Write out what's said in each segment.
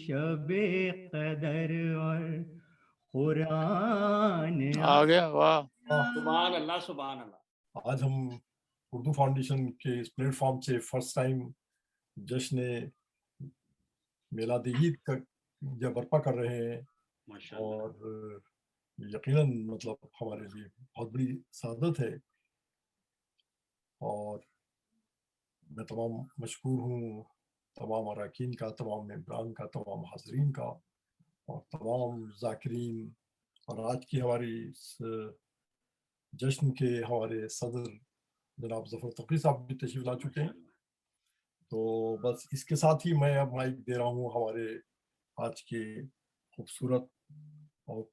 شب قدر اور قرآن آ گیا. واہ سبحان اللہ سبحان اللہ. آج ہم اردو فاؤنڈیشن کے اس پلیٹ فارم سے فرسٹ ٹائم جشن میلاد عید کا یہ برپا کر رہے ہیں، اور یقیناً مطلب ہمارے لیے بہت بڑی سعادت ہے، اور میں تمام مشکور ہوں تمام اراکین کا، تمام ممبران کا، تمام حاضرین کا، اور تمام ذاکرین، اور آج کی ہماری اس جشن کے ہمارے صدر جناب ظفر تقی صاحب بھی تشریف لا چکے ہیں. تو بس اس کے ساتھ ہی میں اب مائک دے رہا ہوں ہمارے آج کے خوبصورت اور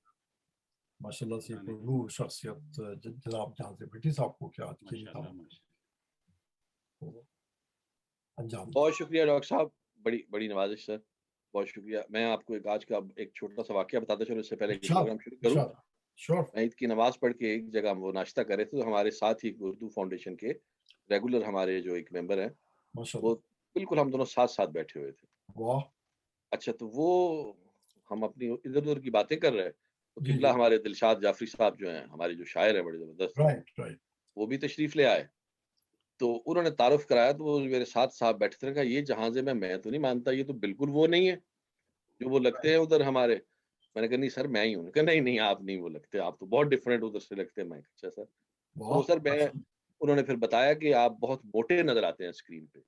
ماشاءاللہ سے پرنور شخصیت جناب جہاں سے بھٹی صاحب کو، کہ آج کے انجام. بہت شکریہ ڈاکٹر صاحب، بڑی بڑی نوازش سر، بہت شکریہ. میں آپ کو آج کا ایک چھوٹا سا واقعہ بتاتا چلوں اس سے پہلے کہ پروگرام شروع کروں. میں عید کی نماز پڑھ کے ایک جگہ وہ ناشتہ کر رہے تھے، تو ہمارے ساتھ ہی اردو فاؤنڈیشن کے ریگولر ہمارے جو ایک ممبر ہیں، وہ بالکل ہم دونوں ساتھ ساتھ بیٹھے ہوئے تھے. واہ. اچھا، تو وہ ہم اپنی ادھر ادھر کی باتیں کر رہے، تو قبلہ ہمارے دلشاد جعفری صاحب جو ہیں ہمارے جو شاعر ہیں بڑے زبردست، وہ بھی تشریف لے آئے. تو انہوں نے تعارف کرایا، تو وہ میرے ساتھ صاحب بیٹھے تھے، کہا یہ جہاز میں تو نہیں مانتا، یہ تو بالکل وہ نہیں ہے جو وہ لگتے ہیں ادھر ہمارے. میں نے کہا نہیں سر میں ہی ہوں. کہا نہیں آپ نہیں وہ لگتے، آپ تو بہت ڈفرینٹ ادھر سے لگتے ہیں. میں اچھا سر. تو سر انہوں نے پھر بتایا کہ آپ بہت موٹے نظر آتے ہیں اسکرین پہ.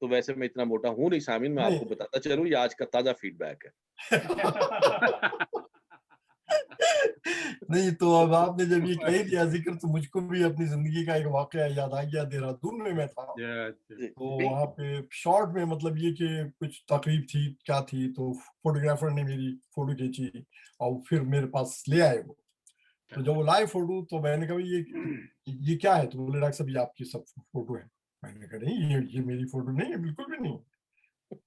تو ویسے میں اتنا موٹا ہوں نہیں سامعین، میں آپ کو بتاتا چلوں، یہ آج کا تازہ فیڈ بیک ہے. نہیں تو اب آپ نے جب یہ کہہ دیا ذکر، تو مجھ کو بھی اپنی زندگی کا ایک واقعہ یاد آ گیا. دہرادون میں تھا، تو وہاں پہ شارٹ میں مطلب یہ کہ کچھ تقریب تھی کیا تھی، تو فوٹوگرافر نے میری فوٹو کھینچی اور پھر میرے پاس لے آئے وہ. تو جب وہ لائے فوٹو، تو میں نے کہا یہ کیا ہے؟ تو بولے ڈاکٹر صاحب یہ آپ کی سب فوٹو ہے. میں نے کہا نہیں یہ میری فوٹو نہیں ہے، بالکل بھی نہیں.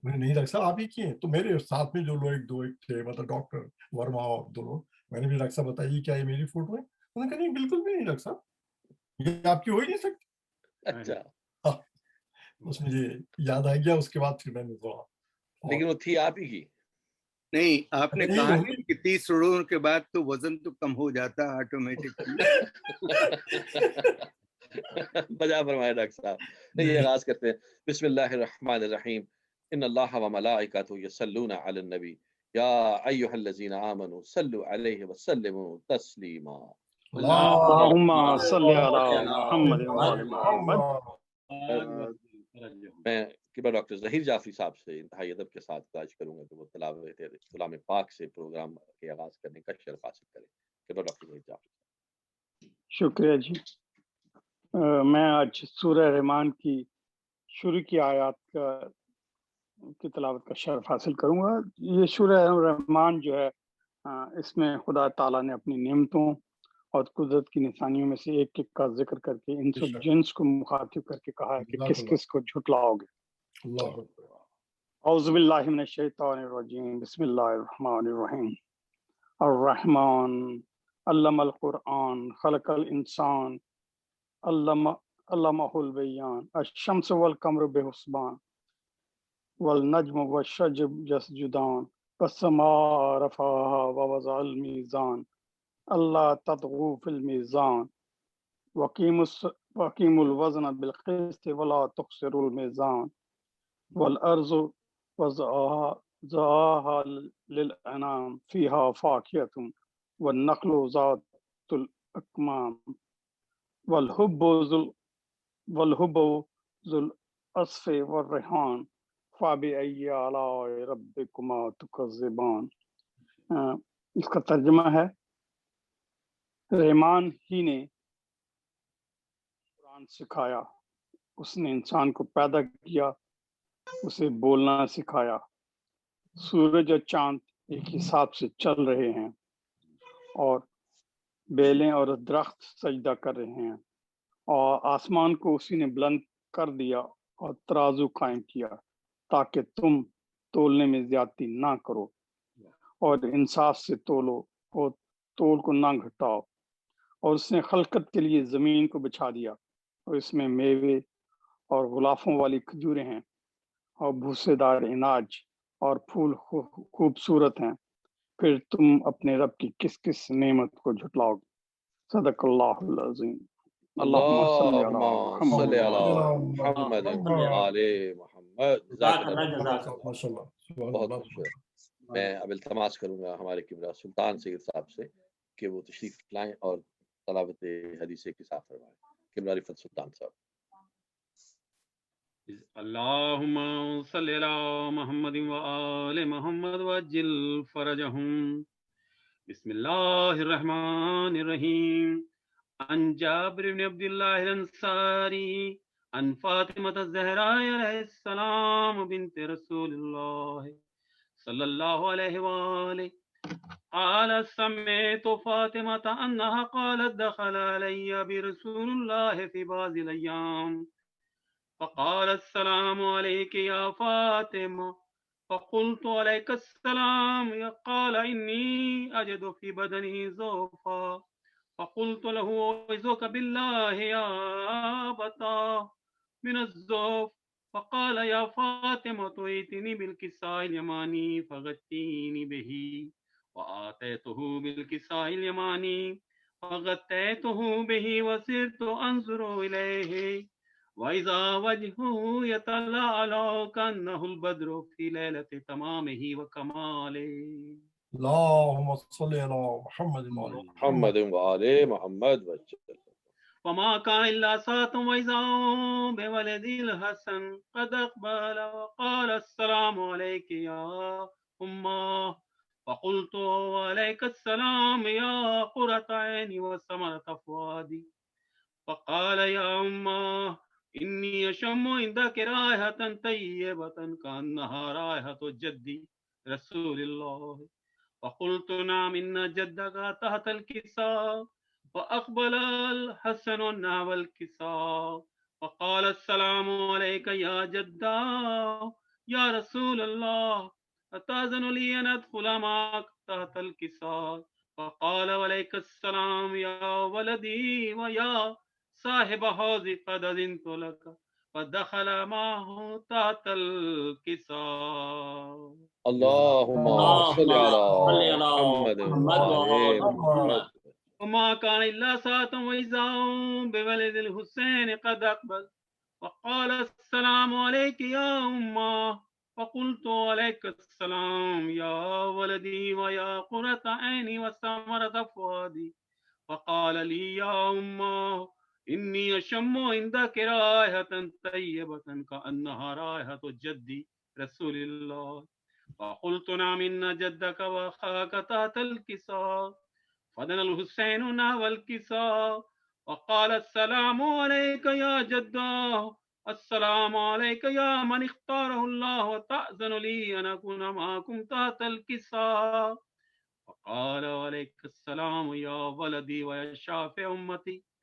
نہیں ڈاکٹر صاحب آپ ہی کی ہیں. تو میرے ساتھ میں جو لوگ دو ایک تھے، مطلب ڈاکٹر ورما اور دو لوگ، میں نے بھی ڈاکٹر صاحب بتائی کیا یہ میری فوٹو ہے؟ انہوں نے کہا نہیں بالکل بھی نہیں ڈاکٹر صاحب، یہ آپ کی ہو ہی نہیں سکتی. اچھا، اس مجھے یاد آ گیا. اس کے بعد پھر میں نے لیکن وہ تھی آپ ہی کی. نہیں، آپ نے کہا کہ 30 روڑوں کے بعد تو وزن تو کم ہو جاتا ہے آٹومیٹکلی. بجا فرمایا ڈاکٹر صاحب. یہ آغاز کرتے ہیں. بسم اللہ الرحمن الرحیم. ان اللہ وملائکتہ یصلون علی النبی یا ایھا الذین آمنوا صلوا علیہ وسلموا تسلیما. اللہم صل علی محمد وعلی محمد. میں قبلہ ڈاکٹر ظہیر جعفری صاحب سے انتہائی ادب کے ساتھ گزارش کروں گا کہ وہ تلاوت کلام پاک سے پروگرام کے آغاز کرنے کا شرف حاصل کریں. قبلہ ڈاکٹر ظہیر جعفری. شکریہ جی. میں آج سورہ رحمان کی شروع کی آیات کی تلاوت کا شرف حاصل کروں گا. یہ سورہ رحمان جو ہے، اس میں خدا تعالیٰ نے اپنی نعمتوں اور قدرت کی نشانیوں میں سے ایک کا ذکر کر کے انس و جنس کو مخاطب کر کے کہا ہے کہ کس کس کو جھٹلاؤ گے. اعوذ باللہ من الشیطان الرجیم. بسم اللہ الرحمن الرحیم. الرحمن علم القرآن خلق الانسان علمہ البیان. الشمس والقمر بحسبان والنجم والشجر یسجدان والسماء رفعها ووضع الميزان اللہ تطغوا فی المیزان وقیموا الوزن بالقسط ولا تخسروا الميزان والارض وضعها للانام فيها فاكهة والنخل ذات الاكمام والحب ذو العصف والریحان فبأي آلاء ربكما تكذبان. اس کا ترجمہ ہے، رحمان ہی نے قرآن سکھایا، اس نے انسان کو پیدا کیا، اسے بولنا سکھایا. سورج اور چاند ایک حساب سے چل رہے ہیں، اور بیلیں اور درخت سجدہ کر رہے ہیں، اور آسمان کو اسی نے بلند کر دیا اور ترازو قائم کیا تاکہ تم تولنے میں زیادتی نہ کرو، اور انصاف سے تولو اور تول کو نہ گھٹاؤ. اور اس نے خلقت کے لیے زمین کو بچھا دیا، اور اس میں میوے اور غلافوں والی کھجوریں ہیں، اور بھوسے دار اناج اور پھول خوبصورت ہیں، پھر تم اپنے رب کی کس کس نعمت کو جھٹلاؤ گے؟ صدق اللہ العظیم۔ اللہم صلی علی اللہم صلی محمد۔ علی محمد وآل محمد۔ جزاک اللہ خیر۔ ماشاء اللہ، سبحان بہت اللہ۔ خوبصورت۔ میں اب التماس کروں گا ہمارے کبریٰ سلطان سید صاحب سے کہ وہ تشریف لائیں اور تلاوت حدیث کے ساتھ فرمائیں۔ کبریٰ رفعت سلطان صاحب۔ اللہم صلی علی محمد وآل محمد وعجل فرجہم۔ بسم اللہ الرحمن الرحیم۔ عن جابر بن عبد اللہ الانصاری عن فاطمة الزہراء علیہ السلام بنت رسول اللہ صلی اللہ علیہ وآلہ قال سمعت فاطمة انها قالت دخل علی برسول اللہ فی بعض الايام فقال السلام عليك يا فاطمة فقلت عليك السلام قال إني أجد في بدني ضعفا فقلت له أعوذك بالله يا أبتا من الضعف فقال يا فاطمة ائتني بالكساء اليماني فغطيني به وآتيته بالكساء اليماني فغطيته به وصرت أنظر إليه وَإِذَا وَجْهُهُ يَتَلَأْلَأُ كَأَنَّهُ الْبَدْرُ فِي لَيْلَةِ تَمَامِهِ وَكَمَالِهِ۔ اللهم صل على محمد وعلى محمد وآل محمد وسلم۔ وما كان إلا ساعة وإذا بولد الحسن قد أقبل وقال السلام عليك يا أمه فقلت وعليك السلام يا قرة عيني وثمرة فؤادي فقال يا أمه إني أشم عندك رائحة طيبة كأنها رائحة جدي رسول الله فقلت نعم إن جدك تحت الكساء فأقبل الحسن نحو الكساء فقال السلام عليك يا جدا يا رسول الله أتأذن لي أن أدخل معك تحت الكساء فقال عليك السلام يا ولدي ويا صاحب حوض قد أذنت لك فدخل معه تحت الكساء۔ اللہم صلی علی محمد وآل محمد۔ وما كان إلا ساعة وإذا بولد الحسين قد أقبل وقال السلام عليك يا أمه فقلت عليك السلام يا ولدي ويا قرة عيني وثمرة فؤادي فقال لي يا أمه إني أشم عندك رائحة طيبة كأنها رائحة جدي رسول الله فقلت نعم إن جدك وأخاك تحت الكساء فدنا الحسين نحو الكساء وقال السلام عليك يا جده السلام عليك يا من اختاره الله وتأذن لي أن أكون معكم تحت الكساء فقال عليك السلام يا ولدي ويا شافع أمتي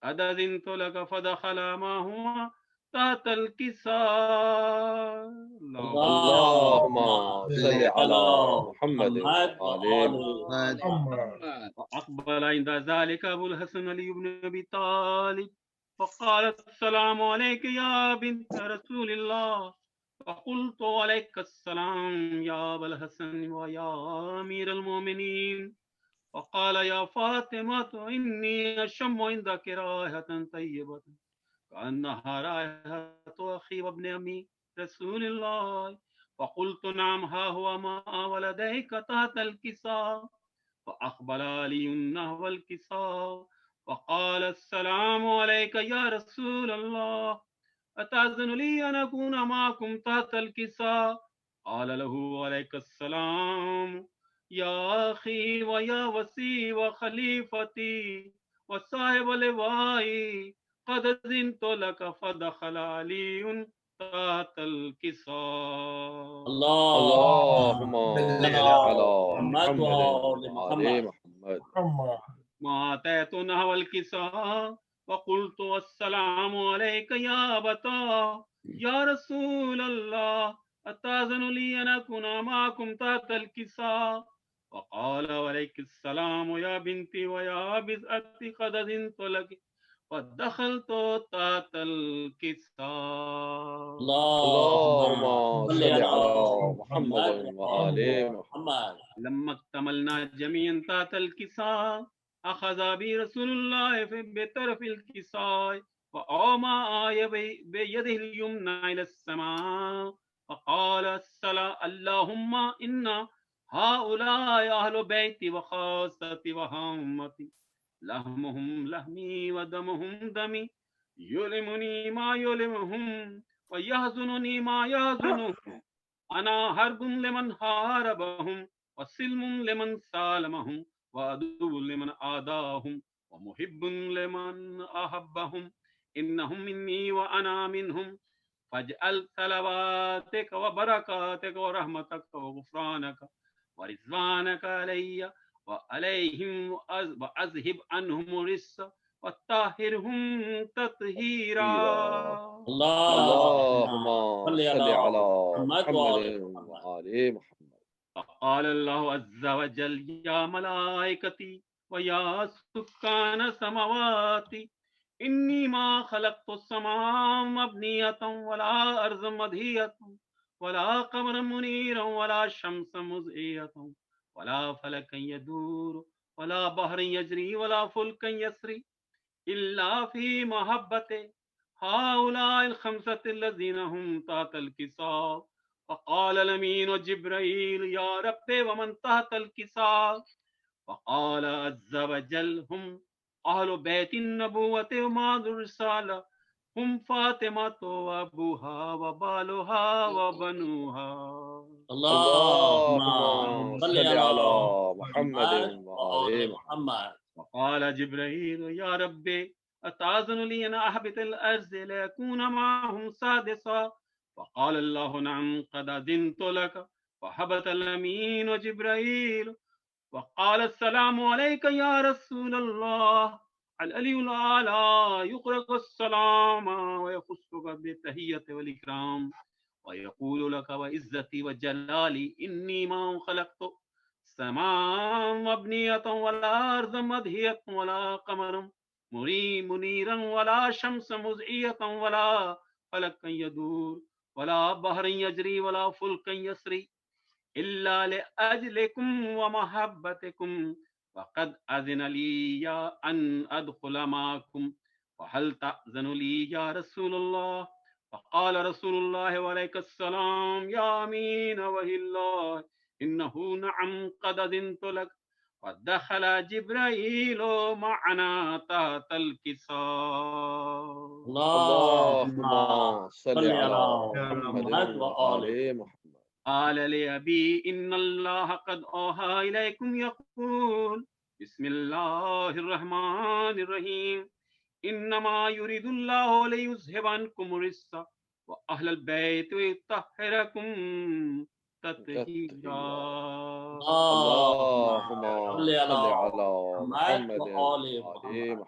قد أذنت لك فدخل معهما تحت الكساء۔ اللہم صلی علی محمد وآل محمد۔ وأقبل عند ذلك أبو الحسن علي بن أبي طالب فقال السلام عليك يا بنت رسول الله فقلت عليك السلام يا أبا الحسن ويا أمير المؤمنين فقال يا فاطمة إني أشم عندك رائحة طيبة كأنها رائحة أخي وابن أمي رسول الله فقلت نعم ها هو ما ولديك تحت الكساء فأقبل علي نحو الكساء وقال السلام عليك يا رسول الله أتأذن لي أن أكون معكم تحت الكساء قال له عليك السلام يا أخي ويا وسي وخليفتي وصاحب لوائي قد أذنت لك فدخل علي تحت الكساء۔ اللہم صلی علی محمد وآل محمد۔ ما أتيت نحو الكساء وقلت السلام عليك يا أبتا يا رسول الله أتأذن لي أن أكون معكم تحت الكساء وقال عليك السلام يا بنتي ويا بزأتي قد أذنت لك فدخلت تحت الكساء. اللهم صل على محمد وآل محمد. لما اكتملنا جميعا تحت الكساء أخذ بي رسول الله بطرف الكساء وأومأ بيده اليمنى إلى السماء فقال اللهم إن هؤلاء أهل بيتي وخاصتي وهمتي لحمهم لحمي ودمهم دمي يؤلمني ما يؤلمهم ويحزنني ما يحزنهم أنا حرب لمن حاربهم وسلم لمن سالمهم وعدو لمن عاداهم ومحب لمن أحبهم إنهم مني وأنا منهم فاجعل صلواتك وبركاتك ورحمتك وغفرانك ورضوانك علي وعليهم وأذهب عنهم الرجس وطهرهم تطهيرا. اللهم صل على محمد وآل محمد. فقال الله عز وجل يا ملائكتي ويا سكان السماوات إني ما خلقت السماء مبنية ولا أرض مدهية ولا قمر منيرا ولا شمس مضيئة ولا فلك يدور ولا بحر يجري ولا فلك يسري إلا في محبة هؤلاء الخمسة الذين هم تحت الكساء. فقال الأمين وجبريل يا رب ومن تحت الكساء؟ فقال عز وجل هم أهل بيت النبوة ومعد الرسالة هم فاطمة وأبوها وبالها وبنوها. اللهم صل على محمد وآل محمد. وقال جبريل يا ربي أتأذن لي أن أهبط الأرض ليكون معهم سادسا؟ فقال الله نعم قد أذنت لك. فهبط الأمين وجبريل وقال السلام عليك يا رسول الله العلي الأعلى يقرأ السلام ويخصك بالتحية والإكرام ويقول لك وعزتي وجلالي إني ما خلقت سماء مبنية ولا أرض مدهية ولا قمر منيرا ولا شمس مضيئة ولا فلك يدور ولا بحر يجري ولا فلك يسري إلا لأجلكم ومحبتكم وقد أذن لي أن أدخل معكم فهل تأذن لي يا رسول الله؟ فقال رسول الله وعليك السلام يا أمين وحي الله إنه نعم قد أذنت لك. فدخل جبرائيل معنا تحت الكساء. اللهم صل على محمد وآل محمد. قال لأبي إن الله قد أوحى إليكم يقول بسم الله الرحمن الرحيم إنما يريد الله ليذهب عنكم الرجس وأهل البيت ويطهركم تطهيرا. اللهم صل على محمد وآل محمد.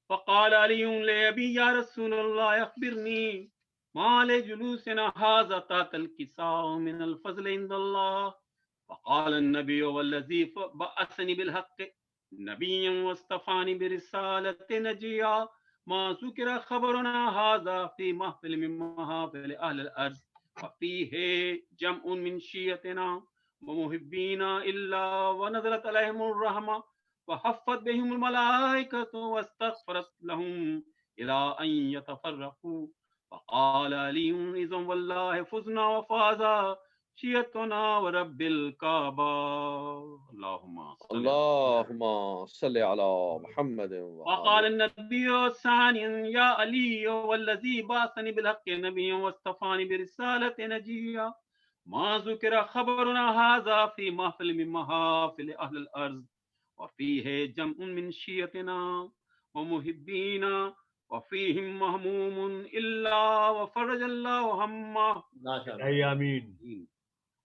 فقال علي لأبي يا رسول الله أخبرني ما لجلوسنا هذا تحت الكساء من الفضل عند الله؟ فقال النبي والذي بعثني بالحق نبيا واصطفاني برسالة نجيا ما ذكر خبرنا هذا في محفل من محافل أهل الأرض وفيه جمع من شيعتنا ومحبينا إلا ونزلت عليهم الرحمة وحفت بهم الملائكة واستغفرت لهم إلى أن يتفرقوا. فقال علي إذا والله فزنا وفازا شيعتنا ورب الكعبة. اللهم صل على محمد. وقال النبي ثانيا يا علي والذي بعثني بالحق نبيا واصطفاني برسالة نجيا ما ذكر خبرنا هذا في محفل من محافل أهل الأرض وفيه جمع من شيعتنا ومحبينا وفيهم مهموم إلا وفرج الله همه آمين.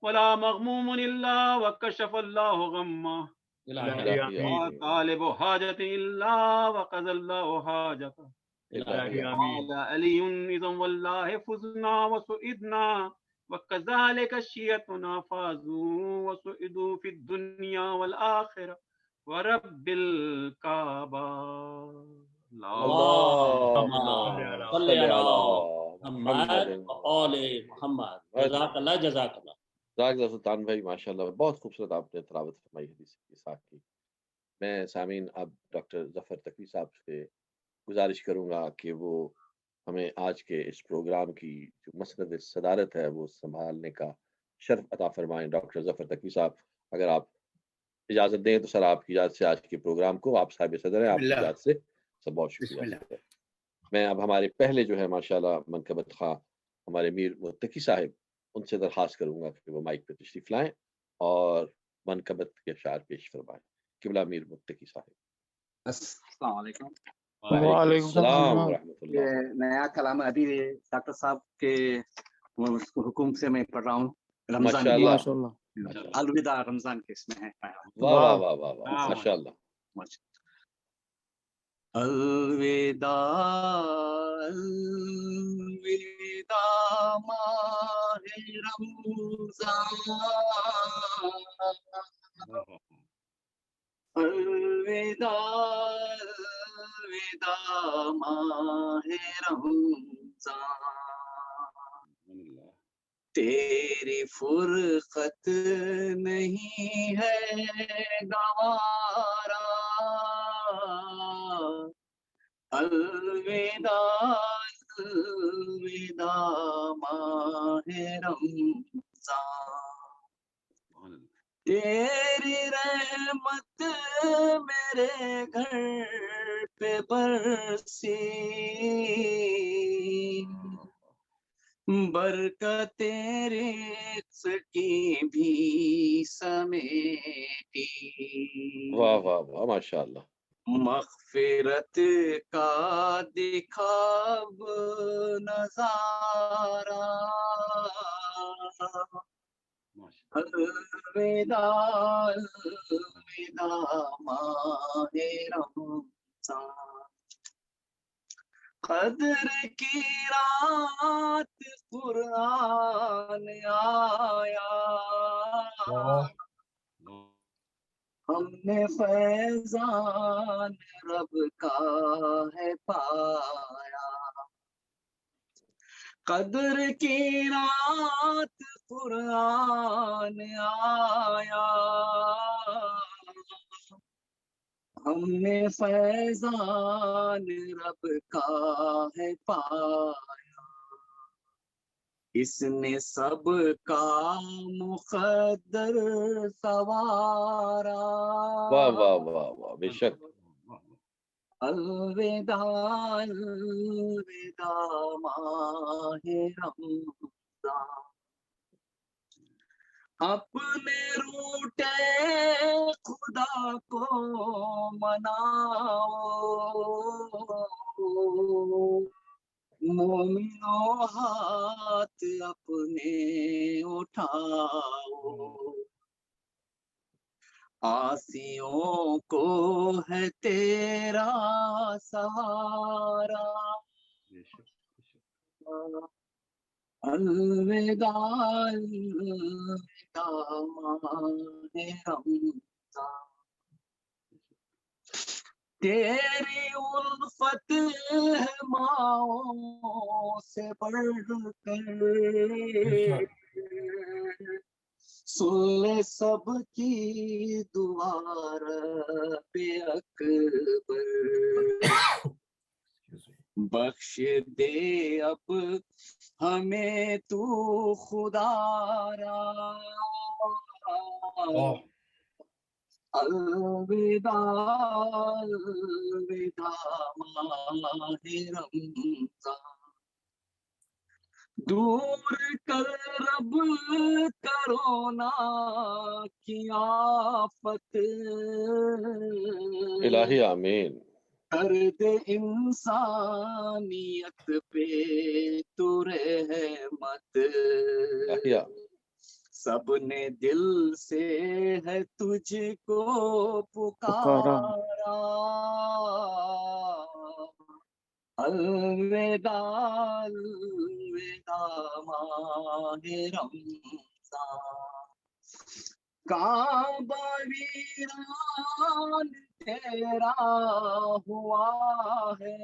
ولا مغموم إلا وكشف الله غمه ولا طالب حاجة إلا وقضى الله حاجته. قال علي إذا والله فزنا وسئدنا وكذلك شيعتنا فازوا وسئدوا في الدنيا والآخرة ورب الكعبة. صلی علی محمد وآل محمد. جزاک اللہ جزاک اللہ. جزاک سلطان بھائی ماشاءاللہ بہت خوبصورت آپ نے تلاوت فرمائی حدیث کے ساتھ کی. میں سامعین اب ڈاکٹر ظفر تقوی صاحب سے گزارش کروں گا کہ وہ ہمیں آج کے اس پروگرام کی جو مسند صدارت ہے وہ سنبھالنے کا شرف عطا فرمائیں. ڈاکٹر ظفر تقوی صاحب اگر آپ اجازت دیں تو سر آپ کی اجازت سے آج کے پروگرام کو آپ صاحب صدر ہیں, آپ کی اجازت سے سب بہت شکریہ. میں اب ہمارے پہلے جو ہے ماشاءاللہ منقبت خواہ ہمارے میر متقی صاحب ان سے درخواست کروں گا کہ وہ مائک پہ تشریف لائیں اور منقبت کے اشعار پیش فرمائیں. قبلہ میر متقی صاحب. السلام علیکم. وعلیکم السلام ورحمۃ اللہ. یہ نیا کلام ابھی ڈاکٹر صاحب کے حکم سے میں پڑھ رہا ہوں. رمضان الوداع رمضان کے اس میں ہے. واہ واہ واہ واہ واہ ماشاءاللہ. الوداع الوداع ماہ رمضان الوداع الوداع ماہ رمضان تیری فرقت نہیں ہے گوارا الوداع الوداع ماہ رمضان تیری رحمت میرے گھر پہ برسی برکت تیرے کی بھی سمیٹی. واہ واہ واہ ماشاءاللہ. مغفرت کا دکھاب نظارہ الوداع الوداع ماہ رمضان قدر کی رات قرآن آیا ہم نے فیضان رب کا ہے پایا قدر کی رات قرآن آیا ہم نے فیضان رب کا ہے پایا اس نے سب کا مقدر سوارا. واہ واہ واہ واہ بے شک. الوداع الوداع ماہ رمضان اپنے روٹے خدا کو مناؤ مومنو ہاتھ اپنے اٹھاؤ آسیوں کو ہے تیرا سہارا الوداع الوداع ماہ رمضان تیری الفت ہے ماؤں سے بڑھ کر سن لے سب کی دعا رب اکبر بخش دے اب ہمیں تو خدا را الوداع الوداع ماہ رمضان دور کر رب کرونا کی آفت الہی آمین. کر دے انسانیت پہ تو رحمت سب نے دل سے ہے تجھ کو پکارا الوداع الوداع ماہ رمضان کعبہ ویران تیرا ہوا ہے،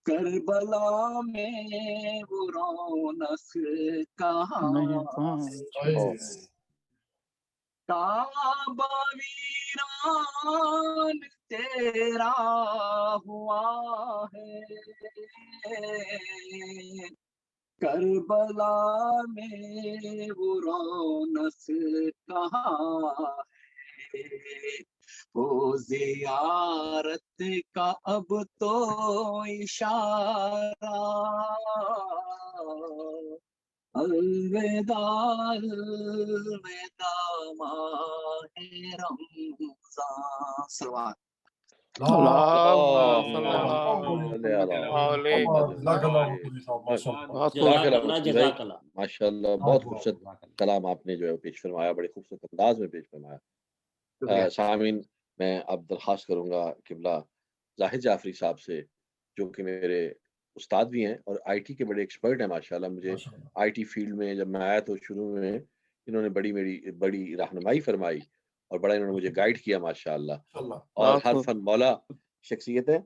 کربلا میں وہ رونق کہاں ہے، کعبہ ویران تیرا ہوا ہے، کربلا میں وہ رونق کہاں ہے، وہ زیارت کا اب تو اشارہ، الوداع الوداع ماہ رمضان. صلوات. ماشاء اللہ بہت خوبصورت کلام آپ نے جو ہے پیش فرمایا، بڑے خوبصورت انداز میں پیش فرمایا. سامعین میں اب درخواست کروں گا قبلہ زاہد جعفری صاحب سے، جو کہ میرے استاد بھی ہیں اور آئی ٹی کے بڑے ایکسپرٹ ہیں ماشاءاللہ. مجھے آئی ٹی فیلڈ میں جب میں آیا تو شروع میں انہوں نے بڑی رہنمائی فرمائی اور بڑا انہوں نے مجھے گائیڈ کیا ماشاءاللہ، اور ہر فن مولا شخصیت ہے.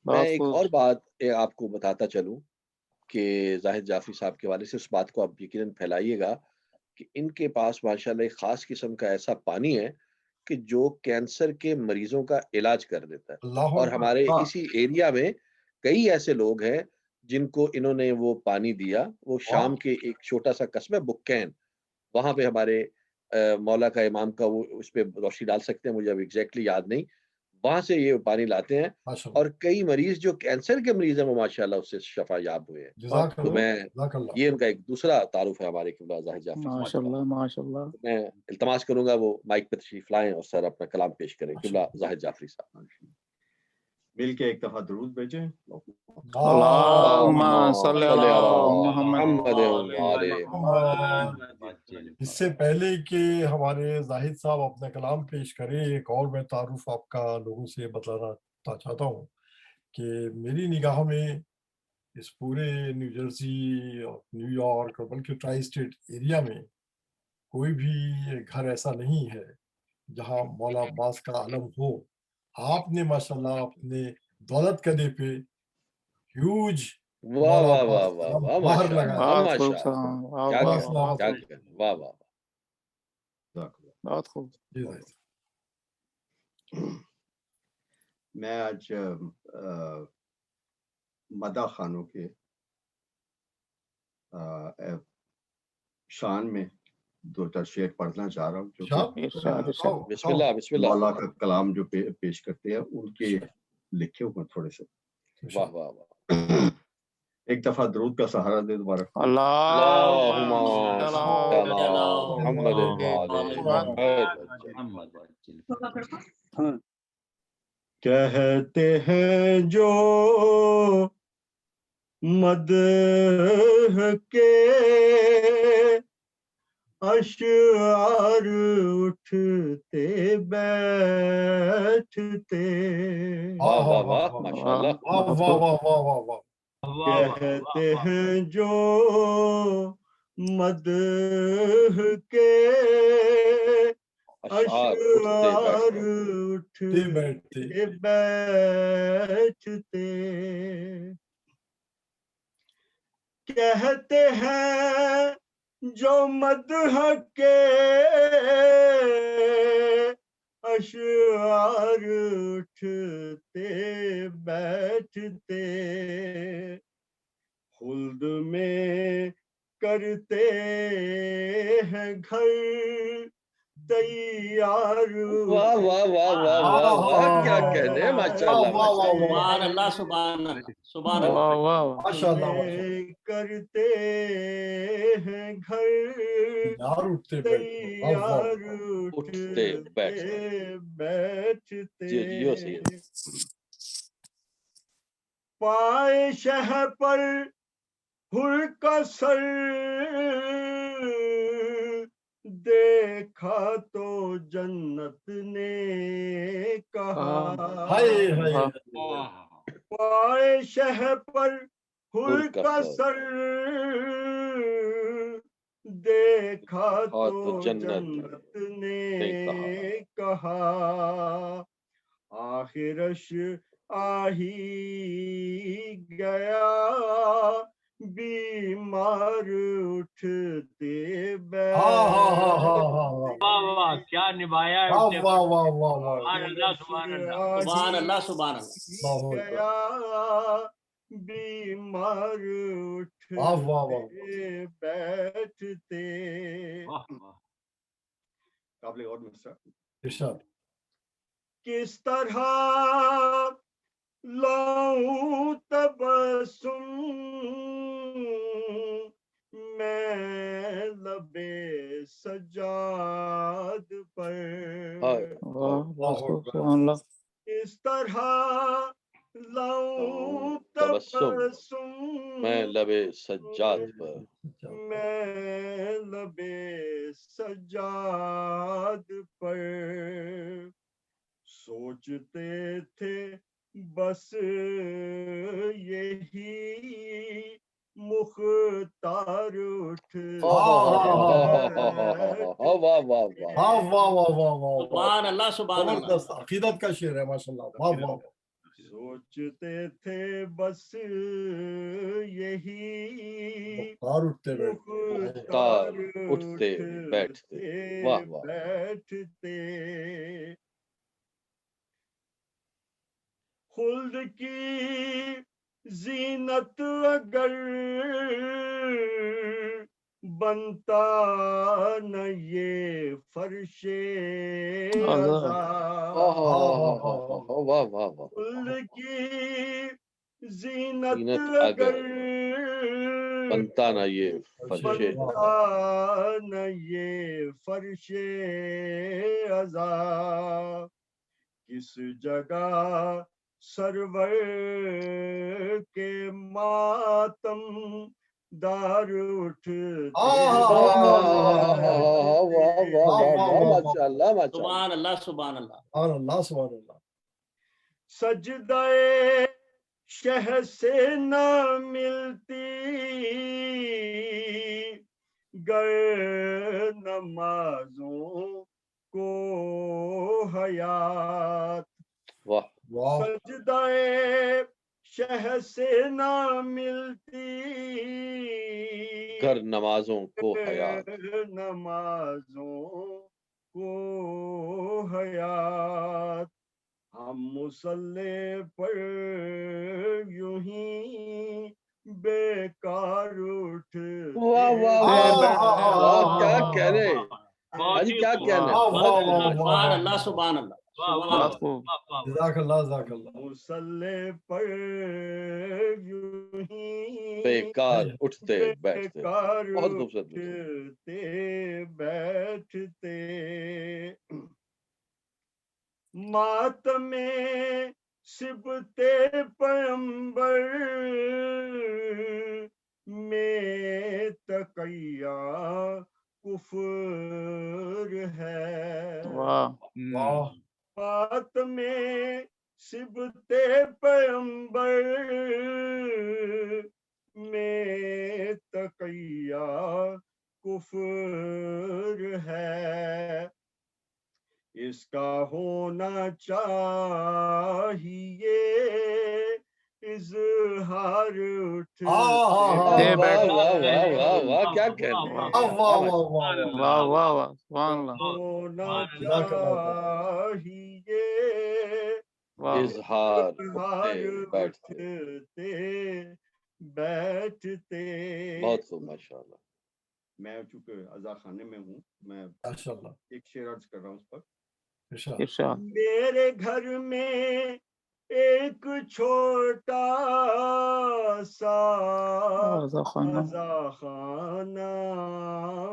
میں ایک اور بات آپ کو بتاتا چلوں کہ زاہد جعفری صاحب کے والے سے اس بات کو آپ یقیناً پھیلائیے گا کہ ان کے پاس ماشاءاللہ ایک خاص قسم کا ایسا پانی ہے کہ جو کینسر کے مریضوں کا علاج کر دیتا ہے. اور ہمارے اسی ایریا میں کئی ایسے لوگ ہیں جن کو انہوں نے وہ پانی دیا. وہ شام کے ایک چھوٹا سا قصبہ بکین، وہاں پہ ہمارے مولا کا امام کا وہ اس پہ روشنی ڈال سکتے ہیں، مجھے اب ایگزیکٹلی یاد نہیں، وہاں سے یہ پانی لاتے ہیں اور کئی مریض جو کینسر کے مریض ہیں وہ ماشاءاللہ اس سے شفا یاب ہوئے ہیں. تو میں یہ ان کا ایک دوسرا تعارف ہے ہمارے قبلہ زاہد جعفری. ماشاءاللہ میں التماس کروں گا وہ مائک پہ تشریف لائیں اور سر اپنا کلام پیش کریں. قبلہ زاہد جعفری صاحب مل کے ایک دفعہ درود بھیجیں. اللہم صلی علی محمد. اس سے پہلے کہ ہمارے زاہد صاحب اپنا کلام پیش کریں، ایک اور میں تعارف آپ کا لوگوں سے بتلانا چاہتا ہوں کہ میری نگاہ میں اس پورے نیو جرسی اور نیو یارک اور بلکہ ٹرائی اسٹیٹ ایریا میں کوئی بھی گھر ایسا نہیں ہے جہاں مولا عباس کا علم ہو. آپ نے ماشاءاللہ اپنے دولت کدے پہ ہیوج باہر لگا. بہت خوب. میں آج مدح خانوں کے شان میں دو چار شعر پڑھنا چاہ رہا ہوں، جو مولا کا کلام جو پیش کرتے ہیں ان کے لکھے ہوئے تھوڑے سے. ایک دفعہ درود کا سہارا دے دوبارہ. کہتے ہیں جو مدح کے اشعار اٹھتے بیٹھتے، کہتے ہیں جو مدح کے اشعار اٹھتے بیٹھتے، کہتے ہیں جو مدح کے اشعار اٹھتے بیٹھتے، خلد میں کرتے ہیں گھر تیار. واہ واہ واہ واہ واہ واہ، کیا کہنے ہیں ماشاءاللہ. سبحان اللہ سبحان اللہ. کرتے ہیں گھر تیار اٹھتے بیٹھتے، پائے شہ پر حر کا سر دیکھا تو جنت نے کہا، پائے شہ پر حر کا سر دیکھا تو جنت نے کہا آخرش آہی گیا بیمار اٹھتے کیا نبھایا ہے واہ واہ واہ واہ واہ سبحان اللہ سبحان اللہ گیا بیمار اٹھتے بیٹھتے قابل اور مصرع ارشاد کس طرح لاؤں تبسم میں لبے سجاد پر سبحان اللہ کس طرح لاؤں تبسم میں لبے سجاد پر میں لبے سجاد پر سوچتے تھے بس یہی مختار اٹھتے سبحان اللہ سبحان اللہ عقیدت کا شعر ہے ماشاءاللہ واہ واہ سوچتے تھے بس یہی مختار اٹھتے بیٹھتے واہ واہ بیٹھتے خلد کی زینت اگر بنتا نہ یہ فرش خلد کی زینت اگر بنتا نہ یہ فرش نہ یہ فرش عذاب کس جگہ سرور کے ماتم دار اٹھتے سبحان اللہ سبحان اللہ سبحان اللہ سبحان اللہ سجدہ شہ سے نہ ملتی گر نمازوں کو حیات سجدہ شہ سے نہ ملتی گر نمازوں کو حیات نمازوں کو حیات ہم مصلی پر یوں ہی بیکار اٹھتے کیا کہنے کیا کہنے سبحان اللہ سبحان اللہ جزاک اللہ جزاک اللہ مصلی پر یوں ہی بیکار اٹھتے بیٹھتے بیکار بہت خوبصورت اٹھتے بیٹھتے ماتم صبت پیغمبر میں تقیہ کفر ہے ماتم صبت پیغمبر میں تقیہ کفر ہے اس کا ہونا چاہیے اظہار اٹھتے کیا کہنے ہونا چاہیے اظہار اٹھتے بیٹھتے بہت خوب ماشاءاللہ میں چونکہ عزا خانے میں ہوں میں ماشاءاللہ ایک شعر عرض کر رہا ہوں اس پر میرے گھر میں ایک چھوٹا سا عزا خانہ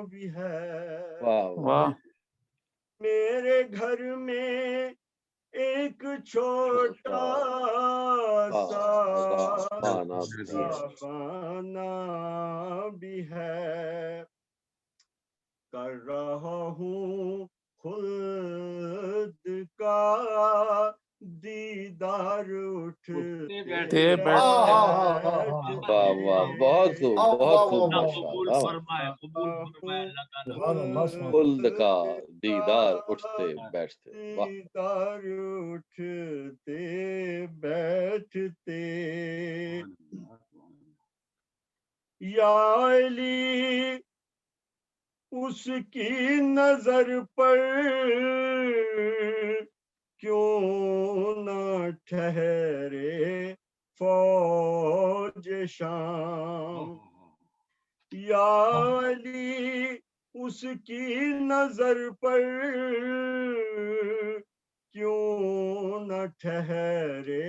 بھی ہے میرے گھر میں ایک چھوٹا سا خانہ بھی ہے کر رہا ہوں خلد کا दीदार उठते बैठते वाह वाह, बहुत खूब, बहुत खूब, माशाअल्लाह। खुल्द का दीदार उठते बैठते, वाह। दीदार उठते बैठते या अली उसकी नजर पर क्यों न ठहरे फौज शाम, या अली उसकी नजर पर क्यों न ठहरे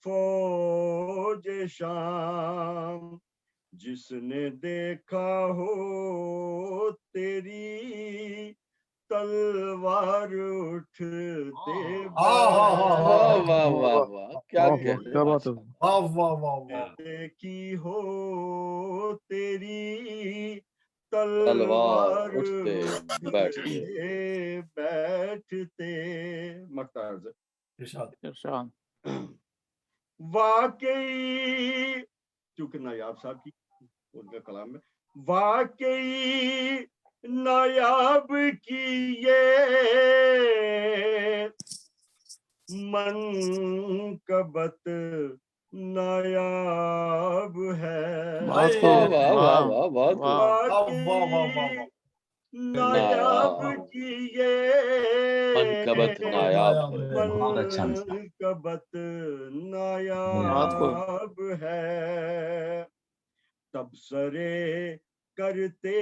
फौज शाम, जिसने देखा हो तेरी तलवार उठते वाह वाह वाह वाह, क्या कहते हैं। देखी हो तेरी तलवार तलवार उठते बैठते, बैठते मकतार इरशाद वाकई, चूंकि नायाब साहब की उनका कलाम में वाकई नायाब की ये मनकबत नायाब है, वाह वाह वाह वाह, बहुत खूब। वाकई नायाब की ये मनकबत नायाब है, मनकबत नायाब है, तबसरे करते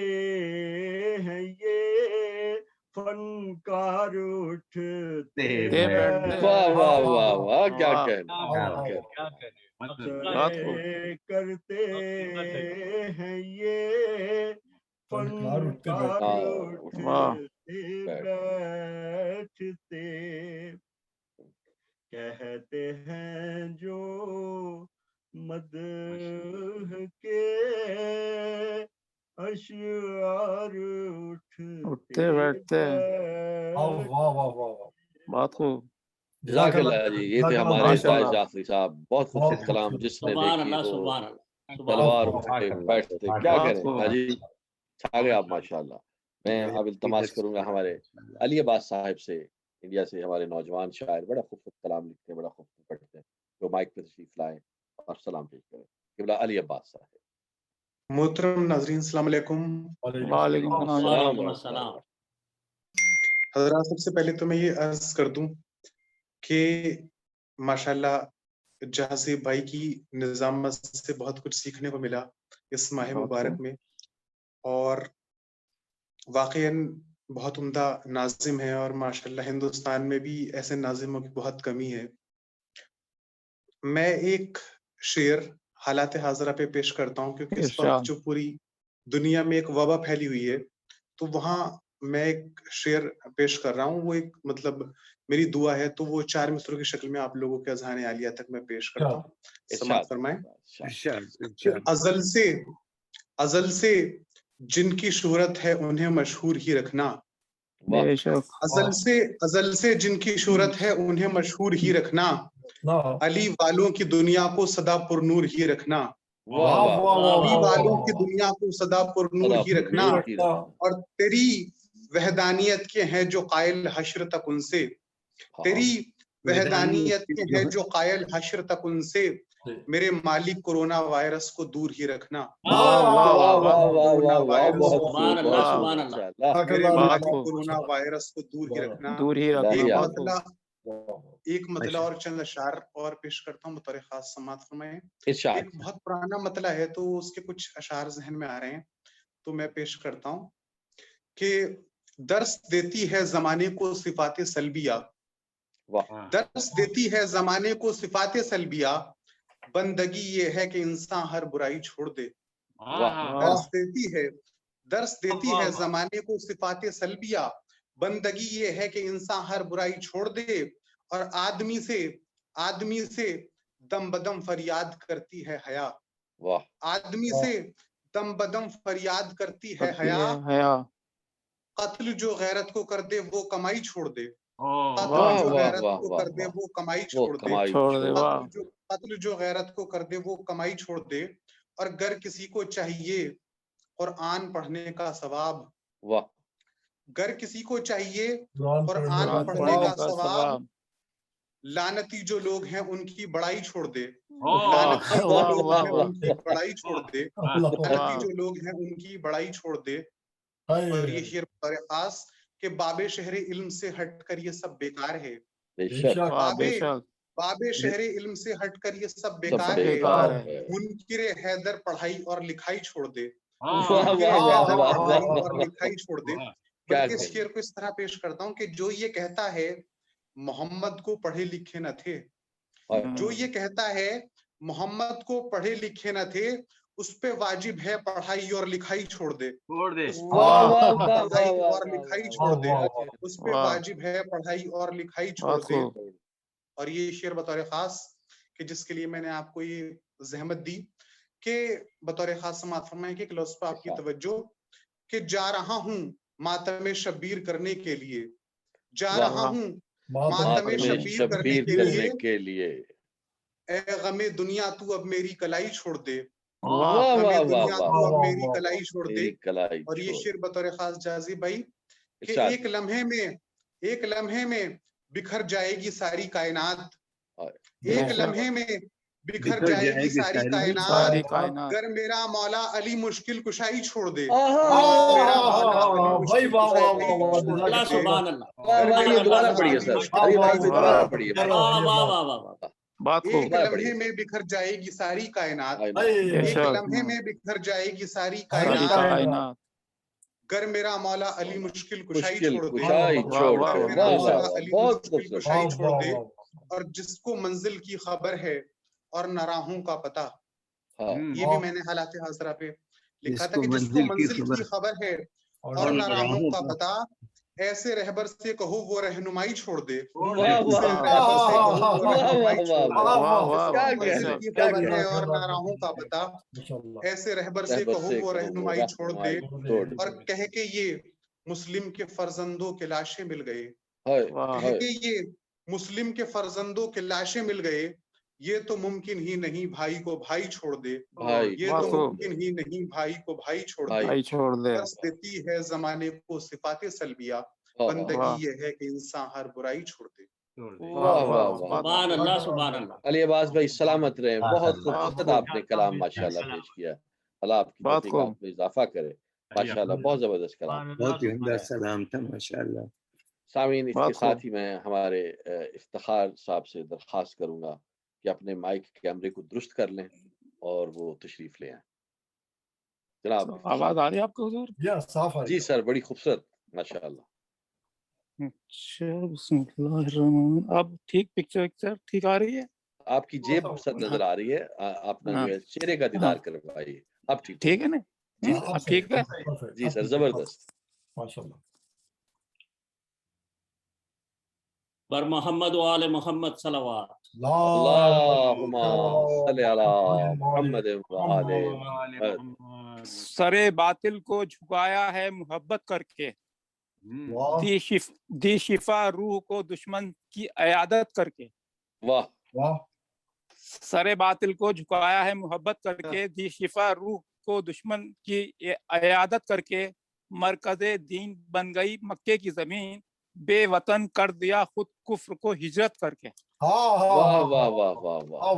हैं ये फनकार उठते वाह वाह वाह वाह, क्या कहने, तबसरे करते हैं ये फनकार उठते बैठते, कहते हैं जो मदह के अशआर उठते बैठते, बात को जज़ाकल्लाह जी। ये थे हमारे ताज जाफरी साहब, बहुत खूबसूरत कलाम। जिसने सुभान देखी अल्लाह, वो सुभान अल्लाह, तलवार उठते बैठते, क्या करें हाजी, छा गए आप माशाल्लाह। मैं अब इल्तमास करूंगा हमारे अली अब्बास साहब से, इंडिया से हमारे नौजवान शायर, बड़ा खूबसूरत कलाम लिखते हैं, बड़ा खूबसूरत पढ़ते हैं, तो माइक पे तशरीफ लाएं और सलाम पेश करें। क़िबला अली अब्बास साहब। मोहतरम नाज़रीन, अस्सलाम वालेकुम। वालेकुम अस्सलाम। हज़रात, सबसे पहले तो मैं ये अर्ज कर दूं कि माशाल्लाह जहाज़ी भाई की निज़ामत से बहुत कुछ सीखने को मिला इस माह मुबारक में, और वाक़ईन बहुत उम्दा नाज़िम है, और माशाल्लाह हिंदुस्तान में भी ऐसे नाज़िमों की बहुत कमी है। मैं एक शेर हालात हाज़िरा पे पेश करता हूँ, क्योंकि इस वक्त जो पूरी दुनिया में एक वबा फैली हुई है, तो वहाँ मैं एक शेर पेश कर रहा हूँ। वो एक मतलब मेरी दुआ है, तो वो 4 मिसरों की शक्ल में आप लोगों के अज़हान आलिया तक मैं पेश करता हूँ। समाअत फरमाएं। अज़ल से जिनकी शोहरत है उन्हें मशहूर ही रखना, अज़ल से जिनकी शोहरत है उन्हें मशहूर ही रखना, अली वालों की दुनिया को सदा पुरनूर ही रखना, अली वालों की दुनिया को सदा पुरनूर ही रखना, और तेरी वहदानियत के हैं जो कायल हश्र तक उनसे, तेरी वहदानियत के हैं जो कायल हश्र तक उनसे, मेरे मालिक कोरोना वायरस को दूर ही रखना। मेरे मालिक कोरोना वायरस को दूर ही रखना। एक मतला और चंद अशार और पेश करता हूँ बतौर खास, समाअत फरमाएं। एक बहुत पुराना मतला है, तो उसके कुछ अशार जहन में आ रहे हैं, तो मैं पेश करता हूँ कि दर्स देती है जमाने को सिफाते सलबिया, दर्स देती है जमाने को सिफाते सलबिया, बंदगी ये है कि इंसान हर बुराई छोड़ दे। दर्स देती है जमाने को सिफाते सलबिया, बंदगी ये है कि इंसान हर बुराई छोड़ दे, और आदमी से दम बदम फरियाद करती है हया, आदमी से दम बदम फरियाद करती है हया, कत्ल जो गैरत को कर दे वो कमाई छोड़ दे, قتل جو غیرت کو کر دے وہ کمائی چھوڑ دے، قتل جو غیرت کو کر دے وہ کمائی چھوڑ دے، اور گر کسی کو چاہیے قرآن پڑھنے کا ثواب، گر کسی کو چاہیے قرآن پڑھنے کا ثواب، لعنتی جو لوگ ہیں ان کی بڑائی چھوڑ دے، لعنتی جو لوگ ہیں ان کی بڑائی چھوڑ دے، لعنتی جو لوگ ہیں ان کی بڑائی چھوڑ دے۔ اور یہ شعر بطور خاص کہ باب شہر علم سے ہٹ کر یہ سب بیکار ہے، باب شہر علم سے ہٹ کر یہ سب بیکار ہے، منکر حیدر پڑھائی اور لکھائی چھوڑ دے، اور لکھائی چھوڑ دے۔ بلکہ اس شعر کو اس طرح پیش کرتا ہوں کہ جو یہ کہتا ہے محمد کو پڑھے لکھے نہ تھے، جو یہ کہتا ہے محمد کو پڑھے لکھے نہ تھے، اس پہ واجب ہے پڑھائی اور لکھائی چھوڑ دے، پڑھائی اور لکھائی چھوڑ دے، اس پہ واجب ہے پڑھائی اور لکھائی چھوڑ دے۔ اور یہ شعر بطور خاص کہ جس کے لیے میں نے آپ کو یہ زحمت دی کہ بطور خاص سماعت فرمائیں کہ ایک لفظ پہ آپ کی توجہ، کہ جا رہا ہوں ماتم شبیر کرنے کے لیے، جا رہا ہوں ماتم شبیر کرنے کے لیے، اے غم دنیا تو اب میری کلائی چھوڑ دے، غم دنیا تو اب میری کلائی چھوڑ دے۔ اور یہ شعر بطور خاص جازی بھائی کہ ایک لمحے میں بکھر جائے گی ساری کائنات، ایک لمحے میں بکھر جائے گی ساری کائنات، گر میرا مولا علی مشکل کشائی چھوڑ دے، ایک لمحے میں بکھر جائے گی ساری کائنات، ایک لمحے میں بکھر جائے گی ساری کائنات، گر میرا مولا علی مشکل کشائی چھوڑ دے، گر میرا مولا علی مشکل کشائی چھوڑ دے۔ اور جس کو منزل کی خبر ہے اور نہ راہوں کا پتہ، یہ بھی میں نے حالات حاضرہ پہ لکھا تھا کہ جس کو منزل کی خبر ہے اور نہ راہوں کا پتہ، ایسے رہبر سے کہو وہ رہنمائی چھوڑ دے، منزل کی خبر ہے اور نہ راہوں کا پتہ، ایسے رہبر سے کہو وہ رہنمائی چھوڑ دے، اور کہہ کہ یہ مسلم کے فرزندوں کے لاشیں مل گئے، کہہ کہ یہ مسلم کے فرزندوں کے لاشیں مل گئے، یہ تو ممکن ہی نہیں بھائی کو بھائی چھوڑ دے، یہ تو ممکن ہی نہیں بھائی کو بھائی چھوڑ دے، درس دیتی ہے زمانے کو صفات سلبیہ، بندگی یہ ہے کہ انسان ہر برائی چھوڑ دے۔ سبحان اللہ سبحان اللہ۔ علی عباس بھائی سلامت رہیں، بہت خوبصورت آپ نے کلام ماشاءاللہ پیش کیا، اللہ آپ کی تحقیقات میں اضافہ کرے، ماشاءاللہ بہت زبردست کلام، بہت ہی عمدہ سلام تھا ماشاءاللہ۔ سامعین اس کے ساتھ ہی میں ہمارے افتخار صاحب سے درخواست کروں گا کہ اپنے مائک کیمرے کو درست کر لیں اور وہ تشریف لے آئیں۔ جناب آواز آ رہی ہے آپ کو حضور؟ جی سر، بڑی خوبصورت ماشاءاللہ۔ اچھا بسم اللہ الرحمن، اب ٹھیک پکچر ٹھیک آ رہی ہے؟ آپ کی جیب سر نظر آ رہی ہے، اپنا جو ہے چہرے کا دیدار کروائیے، اب ٹھیک ہے نا؟ ٹھیک ہے جی سر، زبردست ماشاءاللہ۔ بر محمد و آل محمد صلوات، اللہم صلی علی محمد و آل محمد۔ سر باطل کو جھکایا ہے محبت کر کے، دی شفا روح کو دشمن کی عیادت کر کے، واہ، سر باطل کو جھکایا ہے محبت کر کے، دی شفا روح کو دشمن کی عیادت کر کے، مرکز دین بن گئی مکے کی زمین، بے وطن کر دیا خود کفر کو ہجرت کر کے۔ واہ واہ واہ واہ واہ،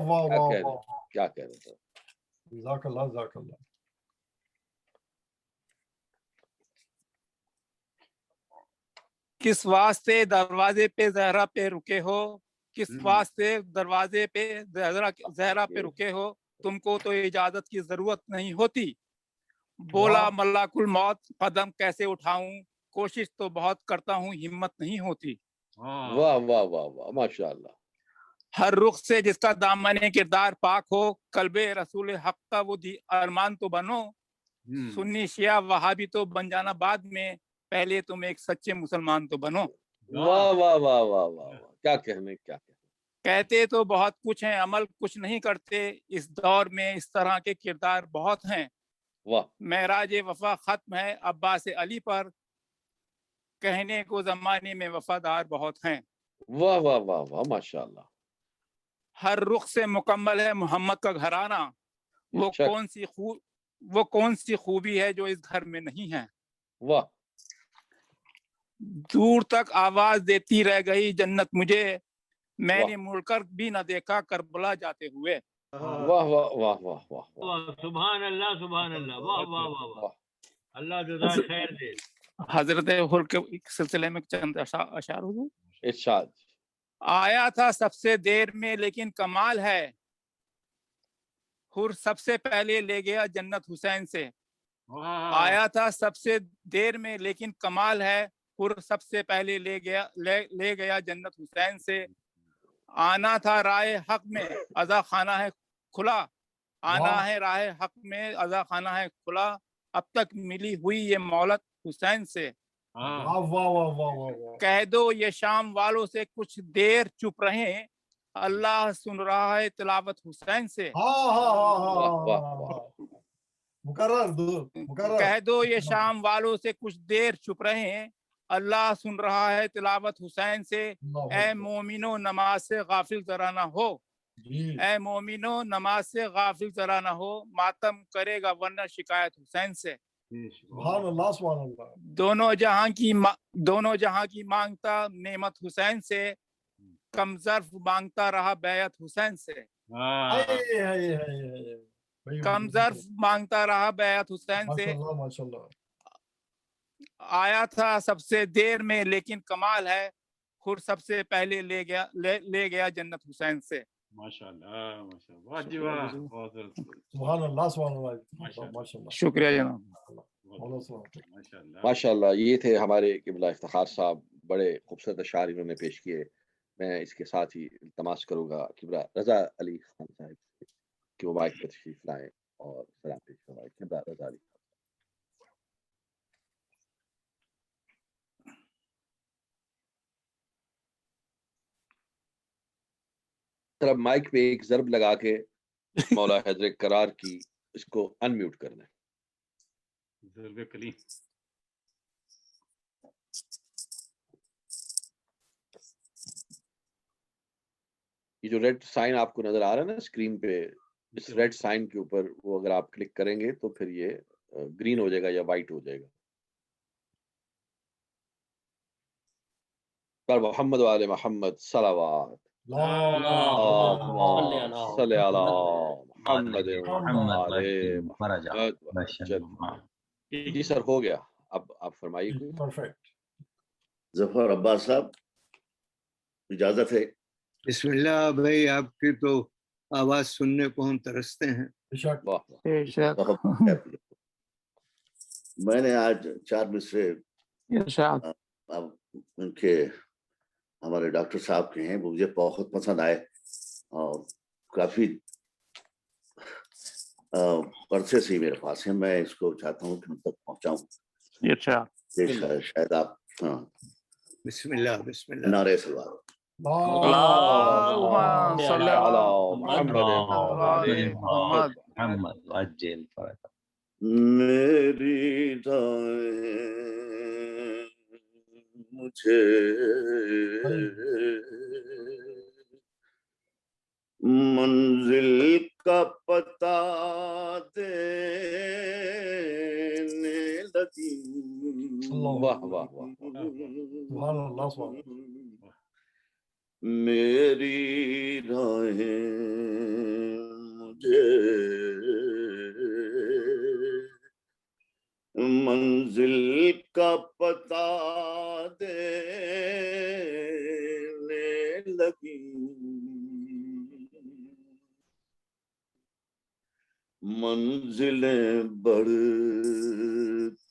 کیا کہہ رہے ہیں، جزاک اللہ جزاک اللہ۔ کس واسطے دروازے پہ زہرا پہ رکے ہو، کس واسطے دروازے پہ زہرا پہ رکے ہو، تم کو تو اجازت کی ضرورت نہیں ہوتی، بولا ملاک الموت قدم کیسے اٹھاؤں، کوشش تو بہت کرتا ہوں ہمت نہیں ہوتی۔ واہ واہ واہ واہ، ماشاءاللہ۔ ہر رخ سے جس کا دامن کردار پاک ہو، قلب رسول حق کا وہ ارمان تو بنو، سنی شیعہ وہابی تو بن جانا بعد میں، پہلے تم ایک سچے مسلمان تو بنو۔ واہ واہ واہ واہ واہ، کیا کہنے، کیا کہنے۔ کہتے تو بہت کچھ ہیں، عمل کچھ نہیں کرتے، اس دور میں اس طرح کے کردار بہت ہیں۔ واہ، معراج وفا ختم ہے عباس علی پر، कहने को जमाने में वफादार बहुत हैं। वाह वाह वाह वाह, माशाल्लाह। हर रुख से मुकम्मल है मोहम्मद का घराना, वो कौन सी खूबी है जो इस घर में नहीं है। वाह। दूर तक आवाज देती रह गई जन्नत मुझे, मैंने मुड़कर भी न देखा करबला जाते हुए। वाह वाह वाह वाह वाह, सुभान अल्लाह, सुभान अल्लाह, वाह वाह वाह वाह, अल्लाह जज़ा खैर दे। हजरत हुर के सिलसिले में चंद अशार हुजूर। इरशाद। आया था सबसे देर में लेकिन कमाल है, हुर सबसे पहले ले गया जन्नत हुसैन से। आया था सबसे देर में लेकिन कमाल है, हुर सबसे पहले ले गया जन्नत हुसैन से। आना था राह हक में अज़ा खाना है खुला, आना है राह हक में अज़ा खाना है खुला, अब तक मिली हुई ये मौलत हुसैन से। कह दो ये शाम वालों से कुछ देर चुप रहे, अल्लाह सुन रहा है तिलावत हुसैन से। कह दो ये शाम वालों से कुछ देर चुप रहे, अल्लाह सुन रहा है तिलावत हुसैन से। ए मोमिनो नमाज से गाफिल जरा ना हो, ए मोमिनो नमाज से गाफिल जरा ना हो, मातम करेगा वरना शिकायत हुसैन से। दोनों जहां की मांगता नेमत हुसैन से, कम ज़र्फ मांगता रहा बैयत हुसैन से। कम ज़र्फ मांगता रहा बैयत हुसैन से। आया था सबसे देर में लेकिन कमाल है, खुद सबसे पहले ले गया जन्नत हुसैन से। माशाल्लाह माशाल्लाह, वाह जी वाह, बहुत सुभान अल्लाह, सुभान अल्लाह, माशाल्लाह। शुक्रिया जनाब। माशाल्लाह। ये थे हमारे किबला इफ्तिखार साहब, बड़े खूबसूरत अशार इन्होंने पेश किए। मैं इसके साथ ही इल्तमास करूंगा किबला रजा अली खान साहब कि वो माइक पर तशरीफ लाएं और सलाम पेश करवाएं। किबला रजा अली। तरफ माइक पे एक ज़रब लगा के मौला हैदर करार की इसको अनम्यूट कर दें। ज़रब कलीम। ये जो रेड साइन आपको नजर आ रहा है ना स्क्रीन पे, इस रेड साइन के ऊपर वो अगर आप क्लिक करेंगे तो फिर ये ग्रीन हो जाएगा या वाइट हो जाएगा। पर मोहम्मद वाले मोहम्मद सलावत जी सर, हो गया। अब आप फरमाइए। परफेक्ट। जफर अब्बास साहब, इजाजत है। बिस्मिल्लाह भाई, आपकी तो आवाज सुनने को हम तरसते हैं। मैंने आज 4 मिसरे अब उनके हमारे डॉक्टर साहब के हैं, वो मुझे बहुत पसंद आए और काफी परसे से ही मेरे पास है। मैं इसको चाहता हूँ कि उन तक पहुँचाऊँ। शायद आप। हाँ, बिस्मिल्लाह बिस्मिल्लाह। नारे सलवार। मेरी मुझे मंजिल का पता देने लगी। वाह वाह वाह, मेरी राहें मुझे मंजिल का पता देने लगी। मंजिलें बढ़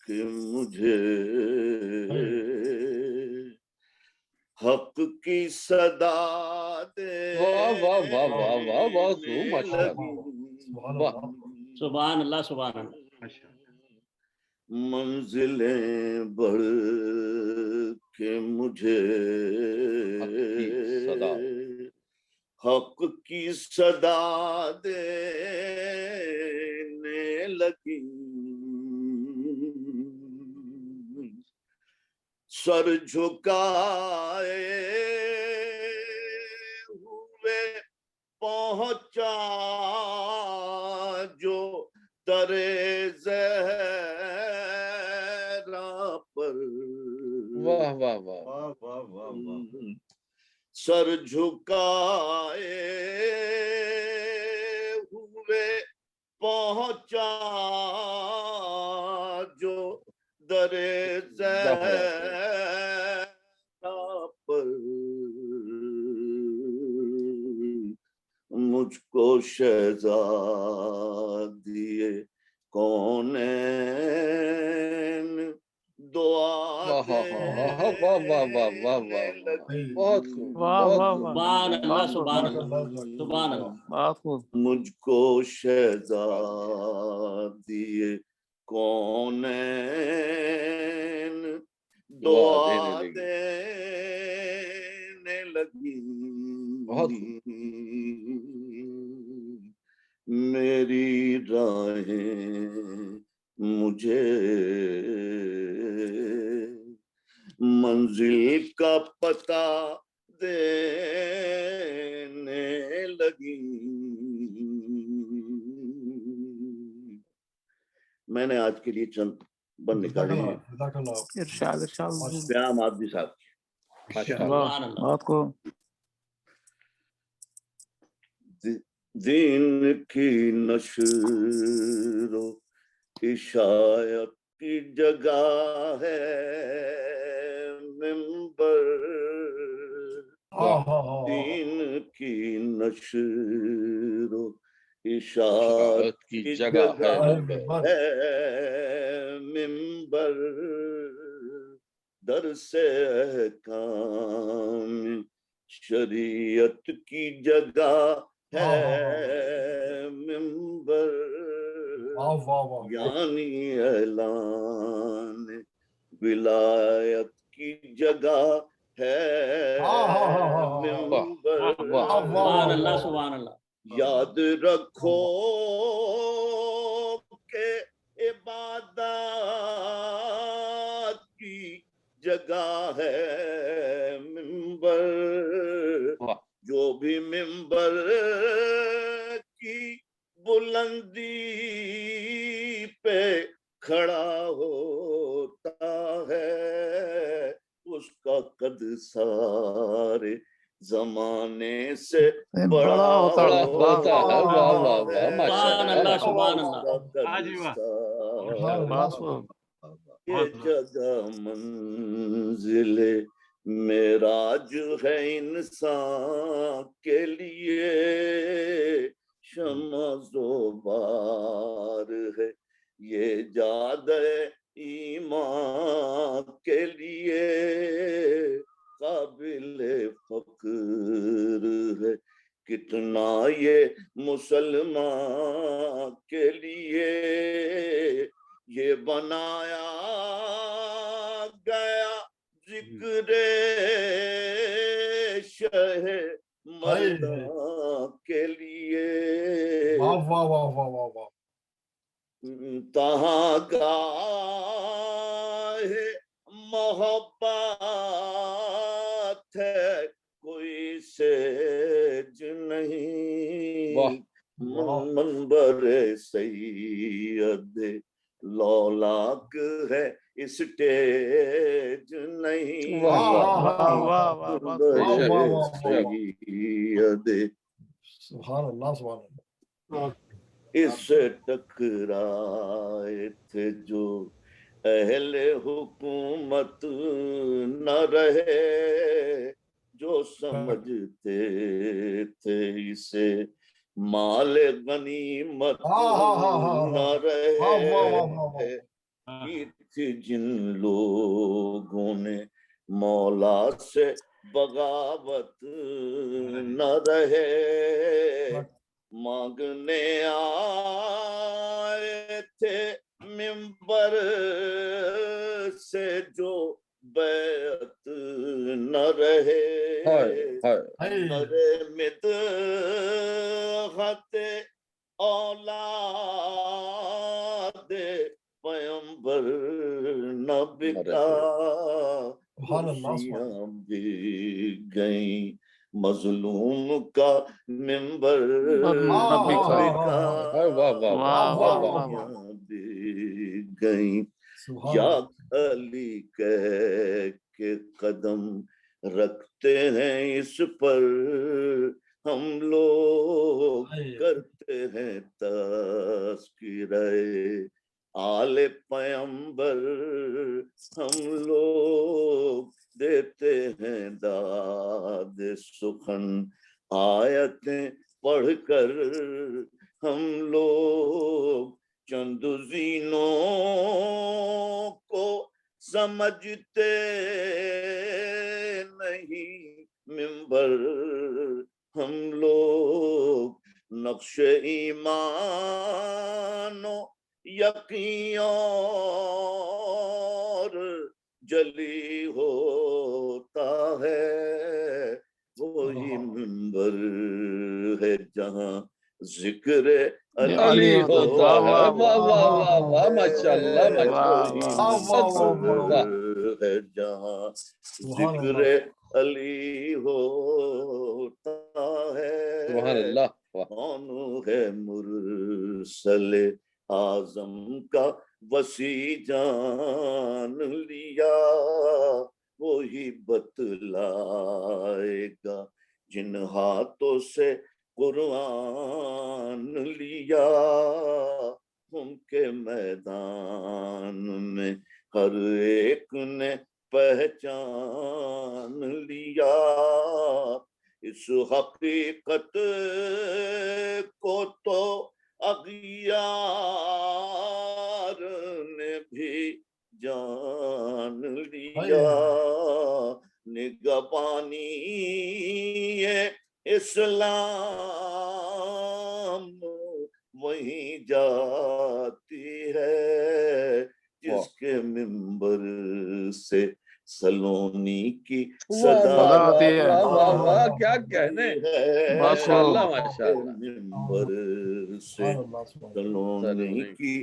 के मुझे हक की सदा दे। वाह वाह वाह वाह वाह वाह, सुभान अल्लाह, सुभान अल्लाह। मंजिलें बढ़ के मुझे हक की सदा देने लगी। सर झुकाए हुए पहुंचा जो दरे ज़हरा पर। वाह वाह वाह वाह वाह वाह वाह। सर झुकाए हुए पहुंचा जो दरे ज़हरा पर। मुझको शहज़ादिए कौनैन दुआ बहुत खूब सुभान अल्लाह सुभान अल्लाह सुभान अल्लाह। मुझको शहज़ादिए कौनैन दुआ देने लगी। मेरी राहें मुझे मंजिल का पता देने लगी। मैंने आज के लिए चंद बंद निकाले हैं श्याम आदमी साहब दीन की नशरो इशायत की जगह है मिंबर। दीन की नशरो इशायत की जगह है मिंबर। दरसे अहकाम शरीयत की जगह है मिंबर। यानी ऐलान विलायत की जगह है मिंबर। सुभान अल्लाह सुभान अल्लाह। याद रखो के इबादत की जगह है मिंबर। जो भी मिंबर की बुलंदी पे खड़ा होता है उसका कद सारे जमाने से बड़ा होता है। ये जगह मंजिले मेराज है इंसान के लिए शम्मा ज़ोबार है ये जादे ईमान के लिए काबिले फक्र है कितना ये मुसलमान के लिए ये बनाया गया जिक्रे शह मर्दा के लिए। तहाँ गाहे मोहब्बत है कोई सेज नहीं। मंबर सैयद लौलाक है स्टेज नहीं। सैयद इससे टकराए थे जो अहले हुकूमत न रहे जो समझते थे इसे माले गनीमत न रहे। की थी जिन लोगों ने मौला से बगावत न रहे मांगने आए थे मिंबर से जो बैत न रहे। नरे मिदहते औलाद पैगंबर न बिका कुर्सियां भी गई, मजलूम का मिंबर भी गई, या अली कह के कदम रखते हैं इस पर, हम लोग करते हैं तस्कीरे आले पैगंबर, हम लोग देते हैं दाद सुखन, आयतें पढ़कर हम लोग चंद ज़ीनों को समझते नहीं, मिंबर हम लोग नक्शे ईमानो यकीन और जली होता है, वही मिंबर है जहाँ जिक्र अली होता है। वाह वाह वाह वाह माशाअल्लाह माशाअल्लाह है जहाँ जिक्र अली होता है, कौन है मुरसले आजम का वसी जान लिया, वही बतलाएगा जिन हाथों से कुरान लिया, उनके मैदान में हर एक ने पहचान लिया, इस हकीकत को तो अगियार ने भी जान लिया, निगहबानी इस्लाम वहीं जाती है, जिसके मिंबर से सलोनी की सदा आती है। वाह क्या कहने, माशाअल्लाह माशाअल्लाह। मिंबर से सलोनी की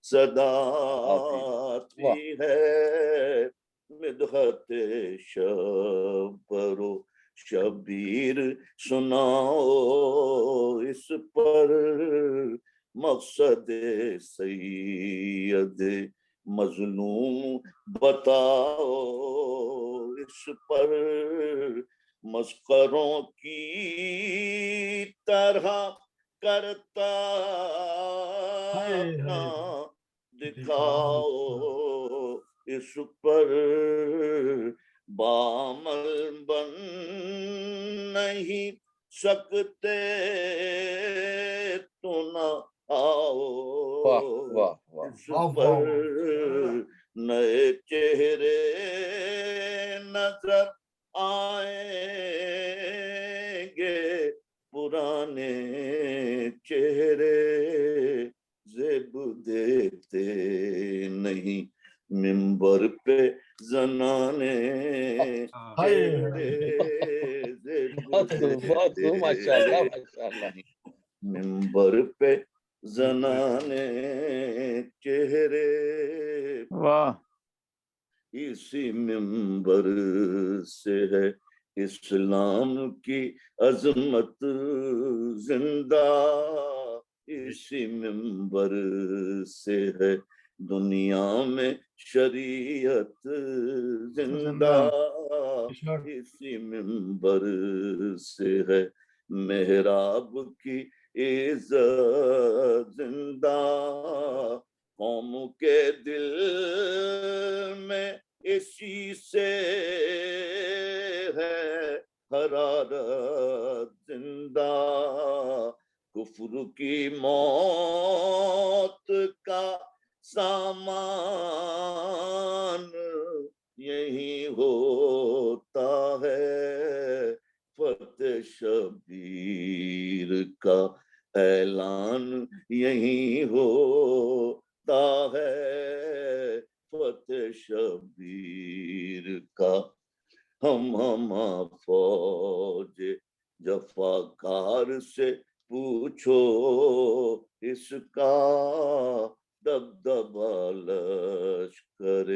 सदा आती है, मिदहत शबरो शबीर सुनाओ इस पर, मकसद सैयद मजलूम बताओ इस पर, मस्करों की तरह करता ना दिखाओ इस पर, बामल बन नहीं सकते तो ना आओ इस पर, नए चेहरे नजर आएंगे, पुराने चेहरे ज़ेब देते नहीं, मिंबर पे ज़नाने माशाअल्लाह माशाअल्लाह। मिंबर पे ज़नाने चेहरे, वाह, इसी मिंबर से है इस्लाम की अजमत जिंदा, इसी मिंबर से है दुनिया में शरीयत जिंदा, इसी मिंबर से है मेहराब की इज्जत जिंदा, कौम के दिल में इसी से है हरारत जिंदा, कुफ्र की मौत का सामान यही होता है, फतेह शबीर का ऐलान यही होता है, फतेह शबीर का हम फौज जफाकार से पूछो इसका, दबदबा लश्कर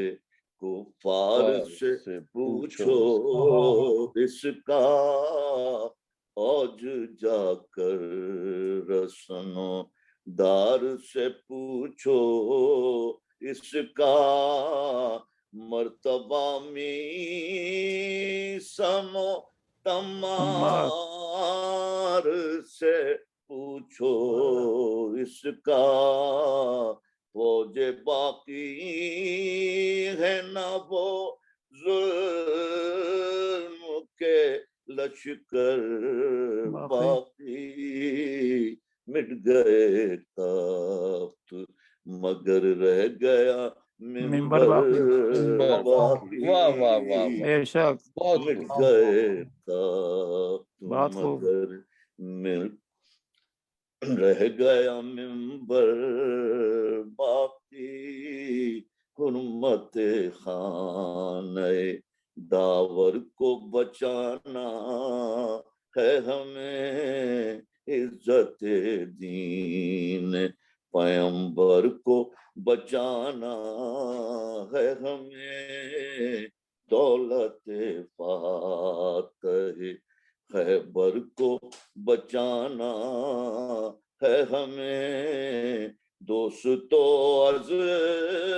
कुफार से اس کا اوج جا کر رسنوں دار سے پوچھو اس کا مرتبہ می سمو تمار سے پوچھو اس کا فوج باقی ہے نہ وہ ظلم کے لشکر باقی مٹ گئے تخت مگر رہ گیا منبر باقی مٹ گئے تخت مگر رہ گیا منبر باقی حرمت خانہ داور کو بچانا ہے ہمیں عزت دین پیمبر کو بچانا ہے ہمیں دولت فاتح خیبر کو بچانا ہے ہمیں دوستو عظمت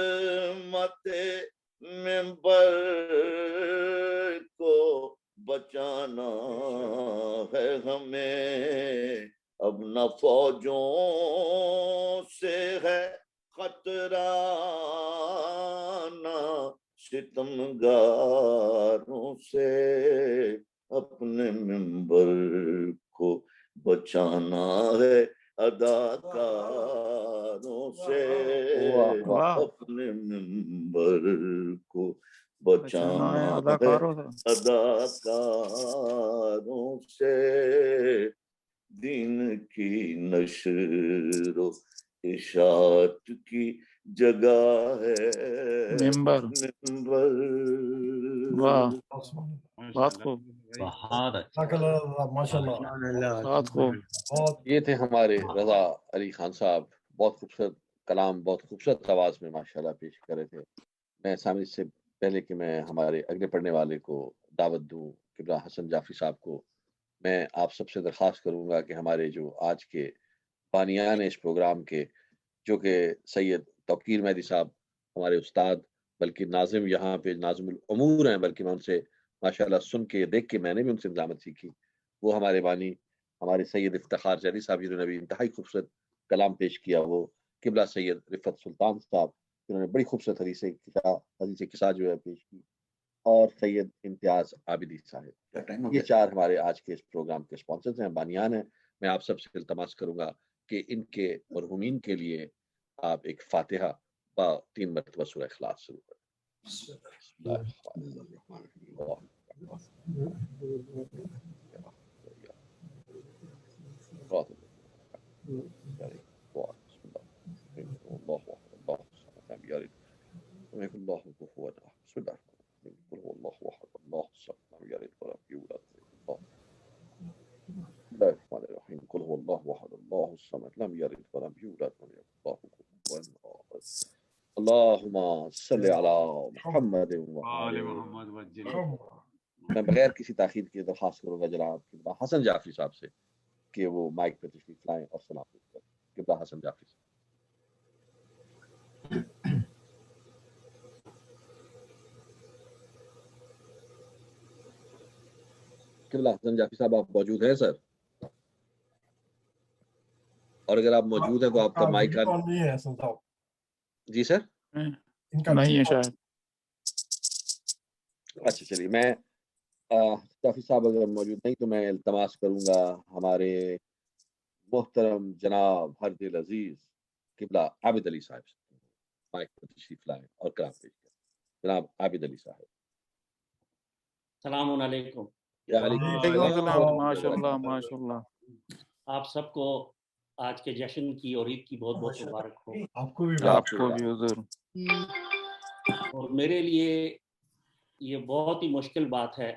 منبر کو بچانا ہے ہمیں اب نہ فوجوں سے ہے خطرہ نہ ستمگاروں سے اپنے منبر کو بچانا ہے اداکاروں سے اپنے منبر کو بچانا ہے اداکاروں سے دین کی نشر و اشاعت کی جگہ ہے منبر یہ تھے ہمارے رضا علی خان صاحب، بہت خوبصورت کلام، بہت خوبصورت آواز میں ماشاءاللہ پیش کر رہے تھے۔ میں سامنے سے پہلے کہ میں ہمارے اگلے پڑھنے والے کو دعوت دوں، قبلہ حسن جعفری صاحب کو، میں آپ سب سے درخواست کروں گا کہ ہمارے جو آج کے بانیان اس پروگرام کے، جو کہ سید توقیر مہدی صاحب ہمارے استاد، بلکہ ناظم یہاں پہ ناظم الامور ہیں، بلکہ میں ان سے ماشاءاللہ سن کے دیکھ کے میں نے بھی ان سے نظامت سیکھی، وہ ہمارے بانی ہمارے سید افتخار جعلی صاحب جنہوں نے بھی انتہائی خوبصورت کلام پیش کیا، وہ قبلہ سید رفعت سلطان صاحب جنہوں نے بڑی خوبصورت حدیث قصہ جو ہے پیش کی، اور سید امتیاز عابدی صاحب، یہ چار ہمارے آج کے اس پروگرام کے اسپانسرز ہیں، بانیان ہیں۔ میں آپ سب سے التماس کروں گا کہ ان کے مرحومین کے لیے آپ ایک فاتحہ با 3 مرتبہ سورہ اخلاص شروع کریں۔ اللہم صلی علی محمد وآل محمد وجل۔ میں بغیر کسی تاخیر کی درخواست کروں گا جناب قبلہ حسن جعفری صاحب سے کہ وہ مائک پہ تشریف لائیں اور سلام پیش کریں۔ قبلہ حسن جعفری صاحب۔ قبلہ حسن جعفری صاحب آپ موجود ہیں سر؟ اور اگر آپ موجود ہیں تو آپ کا مائک جی سر نہیں ہے شاید۔ اچھا چلیے، میں جعفری صاحب اگر موجود نہیں تو میں التماس کروں گا ہمارے محترم جناب ہر دل عزیز قبلہ عابد علی صاحب سے مائک پر تشریف لائیں اور کلام پیش کریں۔ جناب عابد علی صاحب۔ السلام علیکم۔ ماشاءاللہ ماشاءاللہ۔ آپ سب کو آج کے جشن کی اور عید کی بہت بہت مبارک ہو۔ آپ کو بھی حضور۔ اور میرے لیے یہ بہت ہی مشکل بات ہے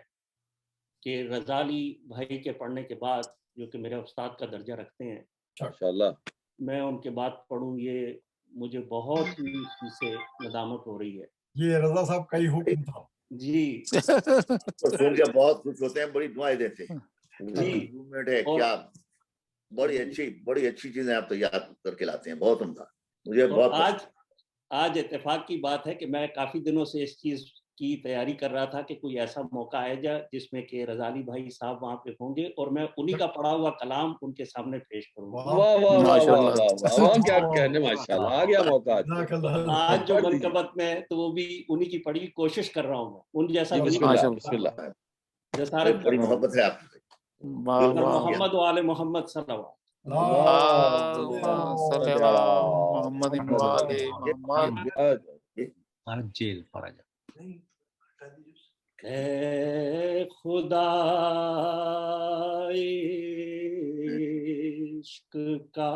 کہ رضالی بھائی کے پڑھنے کے بعد، جو کہ میرے استاد کا درجہ رکھتے ہیں، ماشاءاللہ، میں ان کے بعد پڑھوں، یہ مجھے بہت ہی اس چیز سے ندامت ہو رہی ہے۔ یہ رضا صاحب کا ہی حکم تھا۔ जी तो सुन के बहुत खुश होते हैं, बड़ी दुआएं देते हैं। जी इम्प्रूवमेंट है क्या, बड़ी अच्छी चीजें आप तैयार करके लाते हैं, बहुत उम्दा। मुझे बहुत आज इत्तेफाक की बात है कि मैं काफी दिनों से इस चीज की तैयारी कर रहा था कि कोई ऐसा मौका आए जा जिसमें कि रज़ाली भाई साहब वहां पे होंगे और मैं उन्हीं का पढ़ा हुआ कलाम उनके सामने पेश करूंगा। वाह वाह वाह वाह वाह, क्या कहने, माशाल्लाह, आ गया मौका आज जो मनकबत में है तो वो भी उन्हीं की पढ़ी कोशिश कर रहा हूँ मैं, उन जैसा बिस्मिल्लाह। जसारत बड़ी मोहब्बत है आप मोहम्मद वाले मोहम्मद सल्लल्लाहु जेल पड़ा जा खुदा इश्क का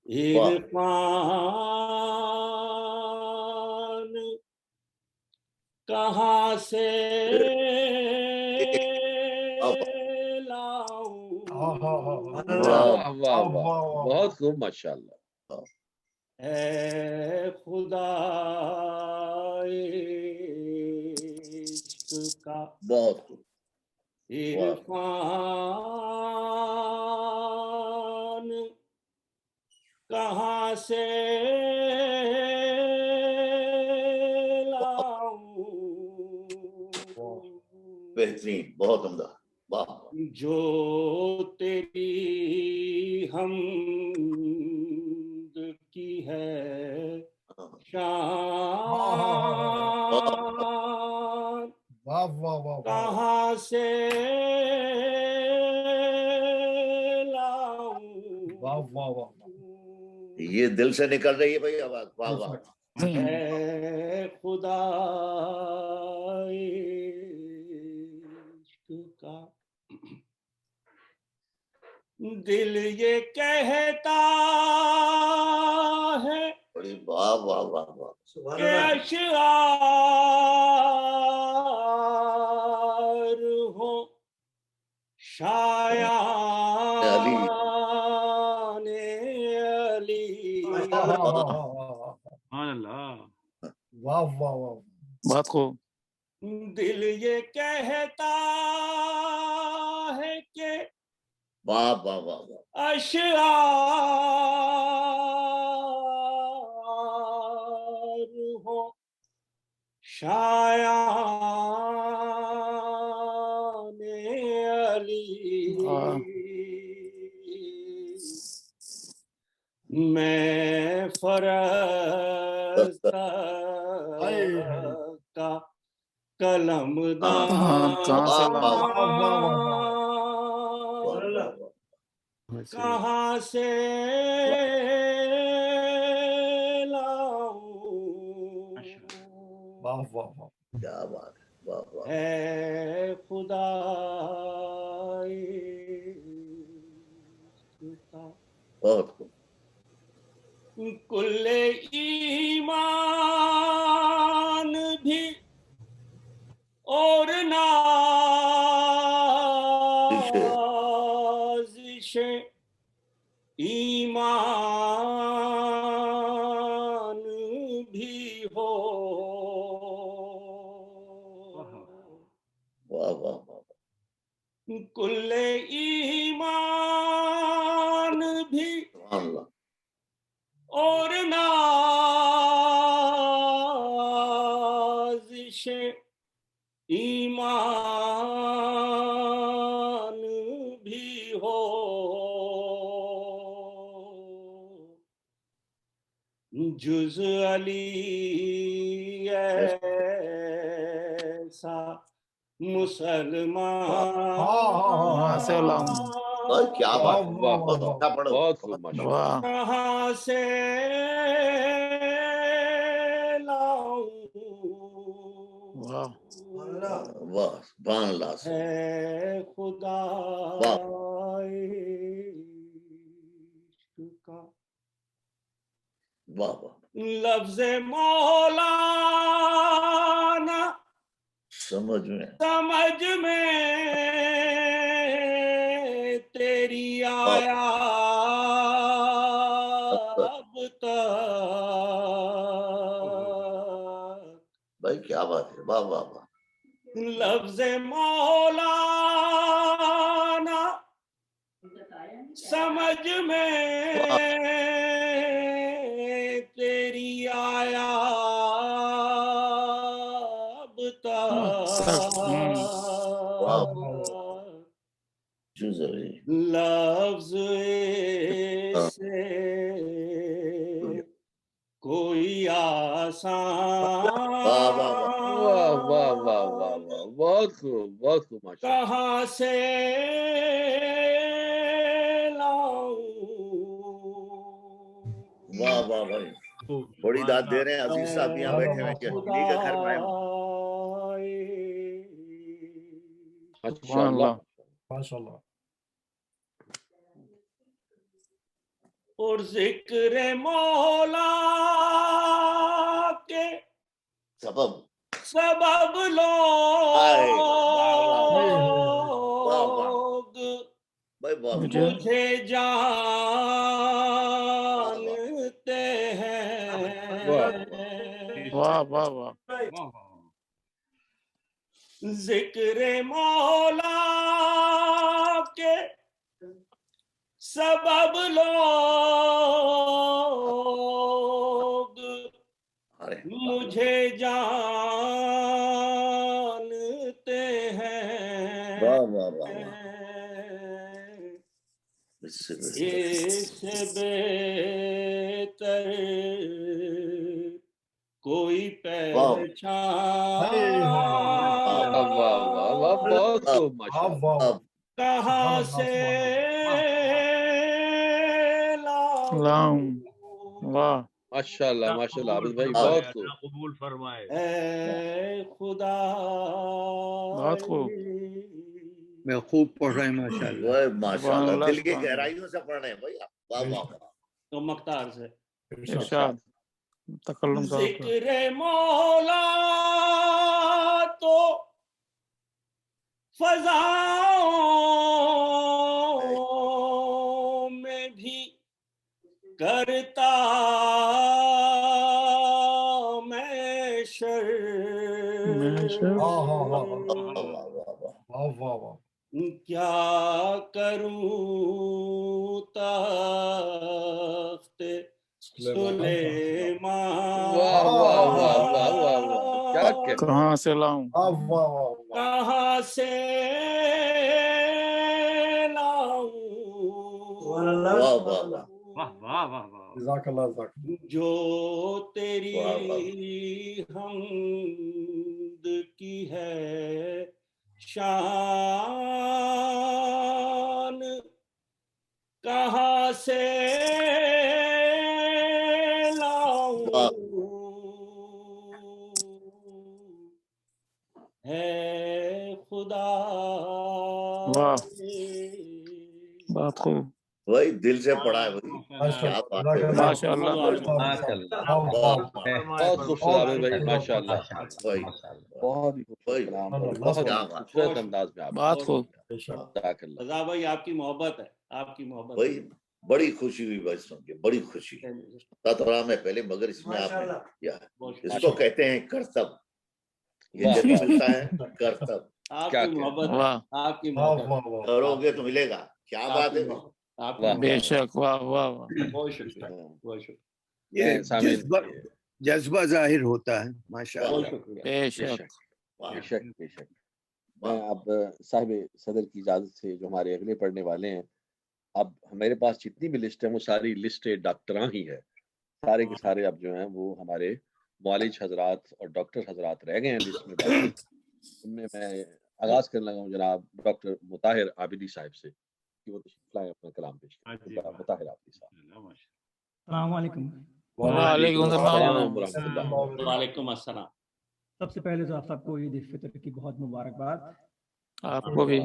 इरफान कहाँ से लाऊं। वाह वाह वाह, बहुत खूब, माशाल्लाह। है खुदा इश्क का बहुत इरफान कहाँ से लाऊं। बेहतरीन, बहुत उम्दा। जो तेरी हमद की है शान, कहाँ से लाऊं। ये दिल से निकल रही है भाई आवाज। वाह वाह। है खुदा इश्क का दिल ये कहता है बड़ी वाह वाह वाह वाह कि अशआर हो शायान अली। वाह वाह वाह, बहुत खूब। दिल ये कहता है कि वाह वाह वाह वाह, अशआर हो शायान अली। मैं फरज़्द का कलमदान कहाँ से लाऊं। वाह वाह वाह, क्या बात है, वाह वाह। है खुदा बहुत खूब। कुल्ले ईमान भी और नाज़िशे ईमान भी हो। वाह वाह वाह, कुल्ले ईमान भी और नाज़िशे ईमान भी हो। जुज़ अली ऐसा मुसलमान क्या बात, बहुत खूब, माशाल्लाह। कहाँ से लाऊं। वाह सुभान अल्लाह। है खुदा इश्क का वाह वाह, लफ्ज़े मौलाना समझ में तेरी आया अब तक। भाई क्या बात है, वाह वाह वाह। लफ्ज मौलाना समझ में तेरी आया लफ्ज से कोई आसान वाह वाह वाह वाह वाह, बहुत खूब माशाअल्लाह। कहाँ से वाह वाह भाई, बड़ी दाद दे रहे हैं। अजीज साहब यहाँ बैठे हुए, इन्हीं का घर में आए। माशाअल्लाह माशाअल्लाह। और जिक्र मौला के सबब लोग मुझे जानते हैं। वाह वाह वाह। जिक्र मौला के सबब लोग मुझे जानते हैं। वाह वाह वाह। इससे बेहतर कोई पहचान बहुत खूब माशाअल्लाह। कहाँ से लाऊं। वाह माशाअल्लाह माशाअल्लाह आबिद भाई, बहुत खूब। कबूल फरमाए। ऐ खुदा बहुत खूब। मैं खूब पढ़ रहे हैं माशाअल्लाह। माशाअल्लाह, दिल की गहराइयों से पढ़ रहे हैं भाई आप। वाह वाह वाह। तो मख्तार से इरशाद तकल्लुम का जिक्र मौला तो फज़ाओं में भी करता मैं शर। क्या करूं तख्ते सुलेमान। वाह वाह वाह वाह वाह वाह, क्या कहते। कहाँ से लाऊं। कहाँ से लाऊं। वाह वाह वाह। वाह वाह वाह वाह। जज़ाकल्लाह। जो तेरी हमद की है शान, कहाँ से लाऊं। है खुदा। वाह, बात खूब। वही दिल से पढ़ा है भाई। क्या बात है, माशाअल्लाह बहुत खूबसूरत आबिद भाई, माशाअल्लाह। बहुत ही खूबसूरत कलाम, बहुत खूबसूरत अंदाज में आप। बात खूब। रज़ा भाई आपकी मोहब्बत है, आपकी मोहब्बत भाई बड़ी खुशी हुई भाई सुन के, बड़ी खुशी। ततरा में पहले, मगर इसमें आपने किया है। इसको कहते हैं कर्तव्य। ये जब मिलता है कर्तव्य। आपकी मोहब्बत, आपकी मोहब्बत करोगे तो मिलेगा। क्या बात है। बेशक। वाह वाह वाह। बहुत शुक्रिया, बहुत शुक्रिया। ये जज्बा जाहिर होता है माशाअल्लाह। बेशक बेशक बेशक। मैं अब साहिब सदर की इजाजत से जो हमारे अगले पढ़ने वाले हैं, अब मेरे पास जितनी भी लिस्ट है वो सारी लिस्ट डॉक्टरां ही है। सारे के सारे अब जो हैं वो हमारे मौलिज हजरात और डॉक्टर हजरात रह गए हैं लिस्ट में बाकी। उनमें मैं आगाज करने लगा हूँ जनाब डॉक्टर मुताहिर आबिदी साहब से कि वो तशरीफ लाएं, अपना कलाम पेश करें। मुताहिर आबिदी साहब। अस्सलाम वालेकुम। वालेकुम अस्सलाम। सबसे पहले तो आप सबको ईद फितर की बहुत मुबारकबाद। आपको भी।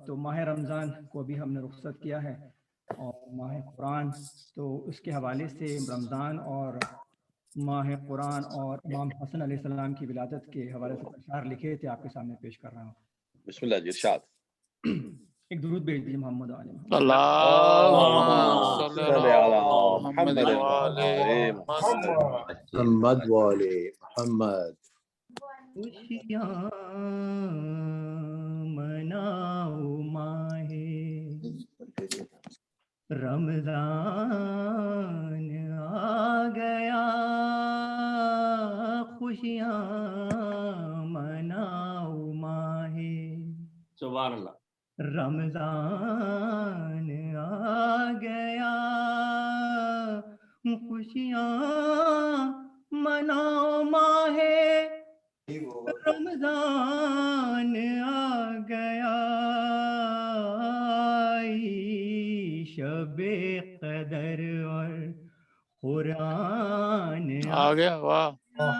तो माह रमज़ान को अभी हमने रुखसत किया है और माह कुरान, तो उसके हवाले से रमज़ान और माह कुरान और इमाम हसन अलैहिस्सलाम की विलादत के हवाले से अशआर लिखे थे, आपके सामने पेश कर रहा हूँ। बिस्मिल्लाह जी, इरशाद। एक दुरूद भेज दीजिए मोहम्मद वाले में। मोहम्मद वाले मोहम्मद। खुशियाँ मनाओ माहे रमजान आ गया, खुशियाँ मनाओ माहे सुभान अल्लाह। रमजान आ गया, खुशियाँ मनाओ माहे रमजान आ गया, शबे कदर और कुरान आ गया। वाह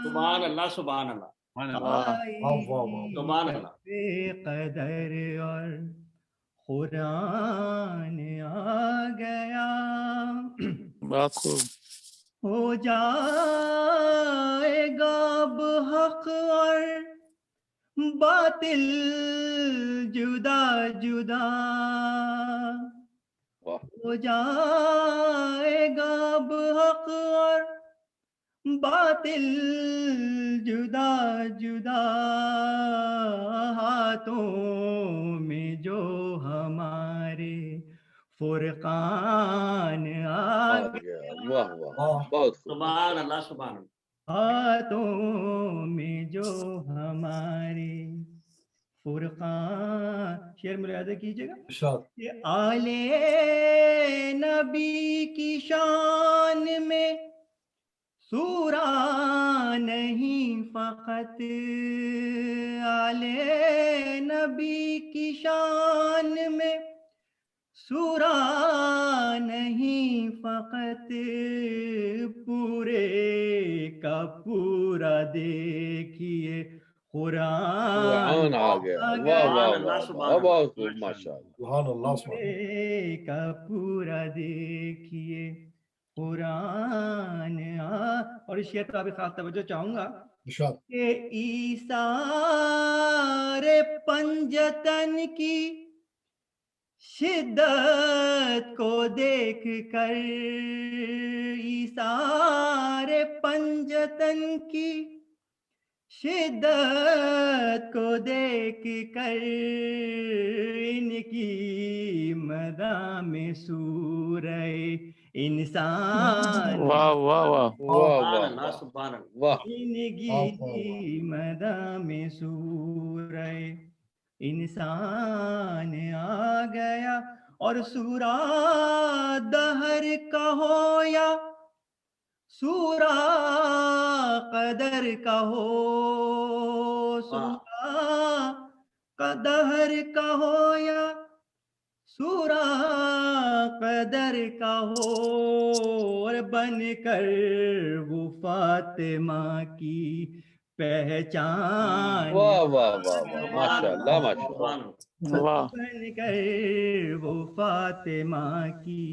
सुभान अल्लाह, सुभान अल्लाह, सुभान अल्लाह। शबे कदर और कुरान आ गया, बात खूब। हो जाएगा अब हक और बातिल जुदा जुदा, हो जाएगा अब हक और बातिल जुदा जुदा, हाथों में जो हमारे फुरकान आ गया। वाह वाह, बहुत सुभान अल्लाह, सुभान अल्लाह। हाथों में जो हमारे फुरकान, शेर मुलाहिजा कीजिएगा। ये आले नबी की शान में सूरा नहीं फकत, आले नबी की शान में सूरा नहीं फकत, पूरे का पूरा देखिए कुरान आ गया। वाह वाह वाह, बहुत खूब, माशाअल्लाह। पूरे का पूरा देखिए कुरान और इस शेर पर आप खास तवज्जो चाहूंगा कि ईसारे पंजतन की शिद्दत को देख कर, ईसारे पंजतन की शिद्दत को देख कर, इनकी मदा में सूरे इंसान, वाह वाह वाह, सुभान अल्लाह, सुभान अल्लाह। इनकी मदा में सूरे इंसान आ गया, और सूरा दहर का हो या सूरा कदर का हो, सूरा कदर का हो या सूरा कदर का हो, और बनकर वो फातिमा की पहचान, वाह वाह वाह वाह, माशाअल्लाह माशाअल्लाह। बनकर वो फातिमा की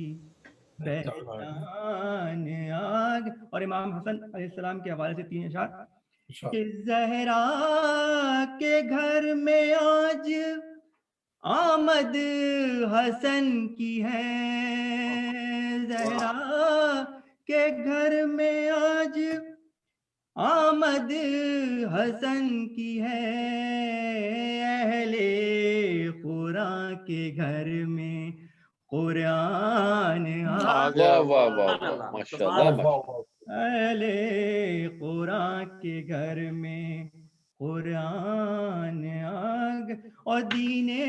पहचान आग। और इमाम हसन अलैहिस्सलाम के हवाले से 3 अशार कि ज़हरा के घर में आज आमद हसन की है, ज़हरा के घर में आज आमद हसन की है, अहले कुरान के घर में कुरान आ गया। वाह वाह वाह, माशाअल्लाह। अहले कुरान के घर में कुरान आग, और दीने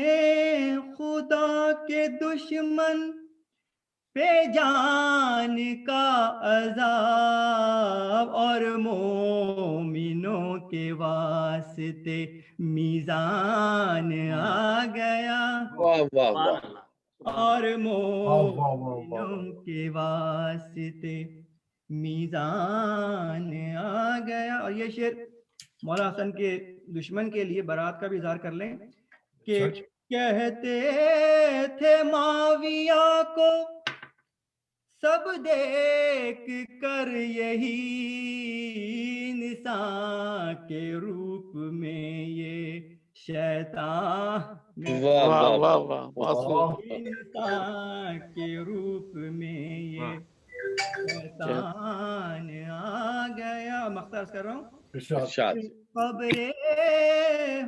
खुदा के दुश्मन पे जान का अज़ाब, और मोमिनों के वास्ते मीज़ान आ गया। वाह वाह वाह, और मोमिनों के वास्ते मीज़ान आ गया। और ये शेर मौला हसन के दुश्मन के लिए बारात का भी इज़हार कर लें कि कहते थे माविया को सब देख कर यही इंसान के रूप में ये शैतान वाह वाह वाह इंसान के रूप में ये शैतान आ गया। मख्तार कर रहा हूँ। कब्रे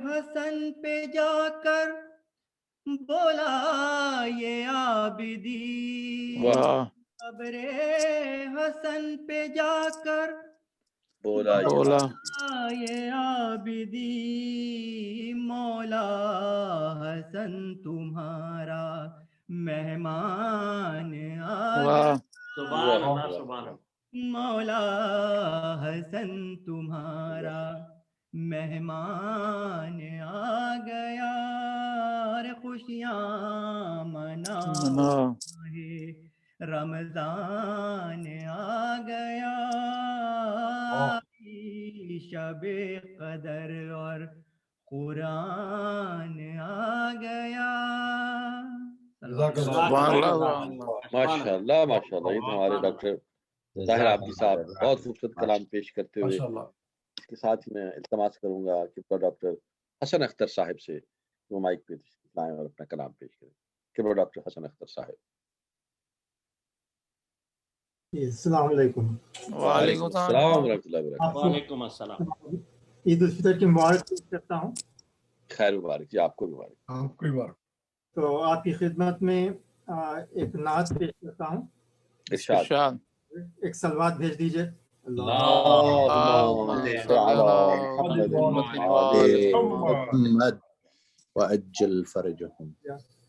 हसन पे जाकर बोला ये आबिदी, कब्रे हसन पे जाकर बोला ये आबिदी, मौला हसन तुम्हारा मेहमान आ गया। सुभान अल्लाह सुभान अल्लाह। मौला हसन तुम्हारा मेहमान आ गया, रे खुशियाँ मनाओ रमजान आ गया, शबे कदर और कुरान आ गया। माशाल्लाह माशाल्लाह। ये तो हमारे डॉक्टर ताहिर आबिदी साहब बहुत खूबसूरत कलाम पेश करते हुए, इसके साथ ही मैं इल्तमास करूंगा कि डॉक्टर हसन अख्तर साहब से वो माइक पे लाएं और अपना कलाम पेश करें। कि डॉक्टर हसन अख्तर साहब। अस्सलाम वालेकुम। वालेकुम अस्सलाम व रहमतुल्लाहि व बरकातहू। वालेकुम अस्सलाम। ईद उल फितर की मुबारक पेश करता हूँ। खैर मुबारक जी, आपको भी मुबारक। आपको भी मुबारक। तो आपकी खिदमत में एक नात पेश करता हूँ। इरशाद। एक सलवात भेज दीजिए।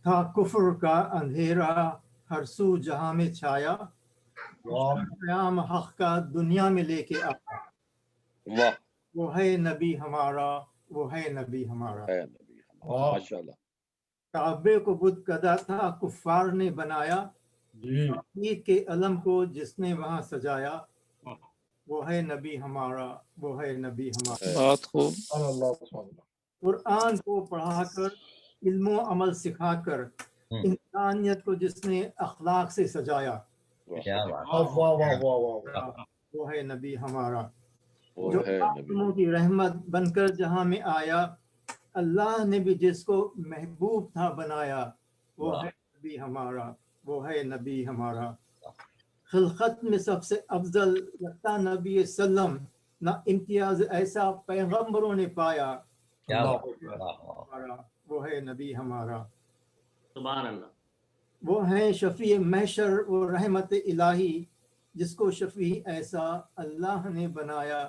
था कुफ्र का अंधेरा हर सू जहां में छाया, क़याम हक़ का दुनिया में लेके आया। वाह। वो है नबी हमारा, वो है नबी हमारा। माशाल्लाह। काबे को बुत कदा था कुफ्फार ने बनाया, ईद के अलम को जिसने वहां सजाया, वो है नबी हमारा, वो है नबी हमारा। बहुत खूब। कुरान को पढ़ाकर इल्मो अमल सिखाकर इंसानियत को जिसने अखलाक से सजाया, वो है नबी हमारा। जो आदमों की रहमत बनकर जहां में आया, अल्लाह ने भी जिसको महबूब था बनाया, वो है नबी हमारा, वो है नबी हमारा। खिलकत में सबसे अफजल लगता नबी सल्लम, ना इम्तियाज ऐसा पैगंबरों ने पाया, वो है नबी हमारा। सुभान अल्लाह। वो है शफी महशर वो रहमत इलाही, जिसको शफी ऐसा अल्लाह ने बनाया,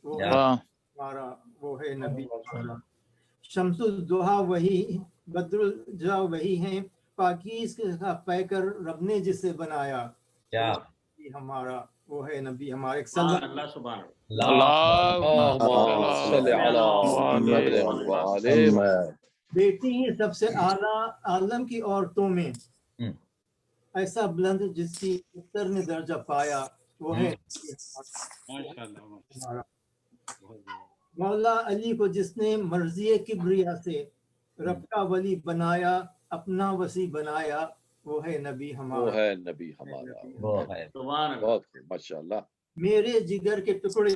वो है हमारा, वो है नबी हमारा। शम्सुल दुहा वही, बद्रुल जा वही हैं, पाकीज़ का पैकर रब ने जिसे बनाया, नबी हमारा, वो है नबी हमारा। एक अल्लाह सुभान अल्लाह। बेटी ही सबसे आला आलम की औरतों में, ऐसा बुलंद जिसकी पुत्र ने दर्जा पाया, वो है मौला अली को जिसने मर्जी किब्रिया से रब का वली बनाया, अपना वसी बनाया, वो है नबी हमारा, वो है नबी हमारा। बहुत माशाल्लाह। मेरे जिगर के टुकड़े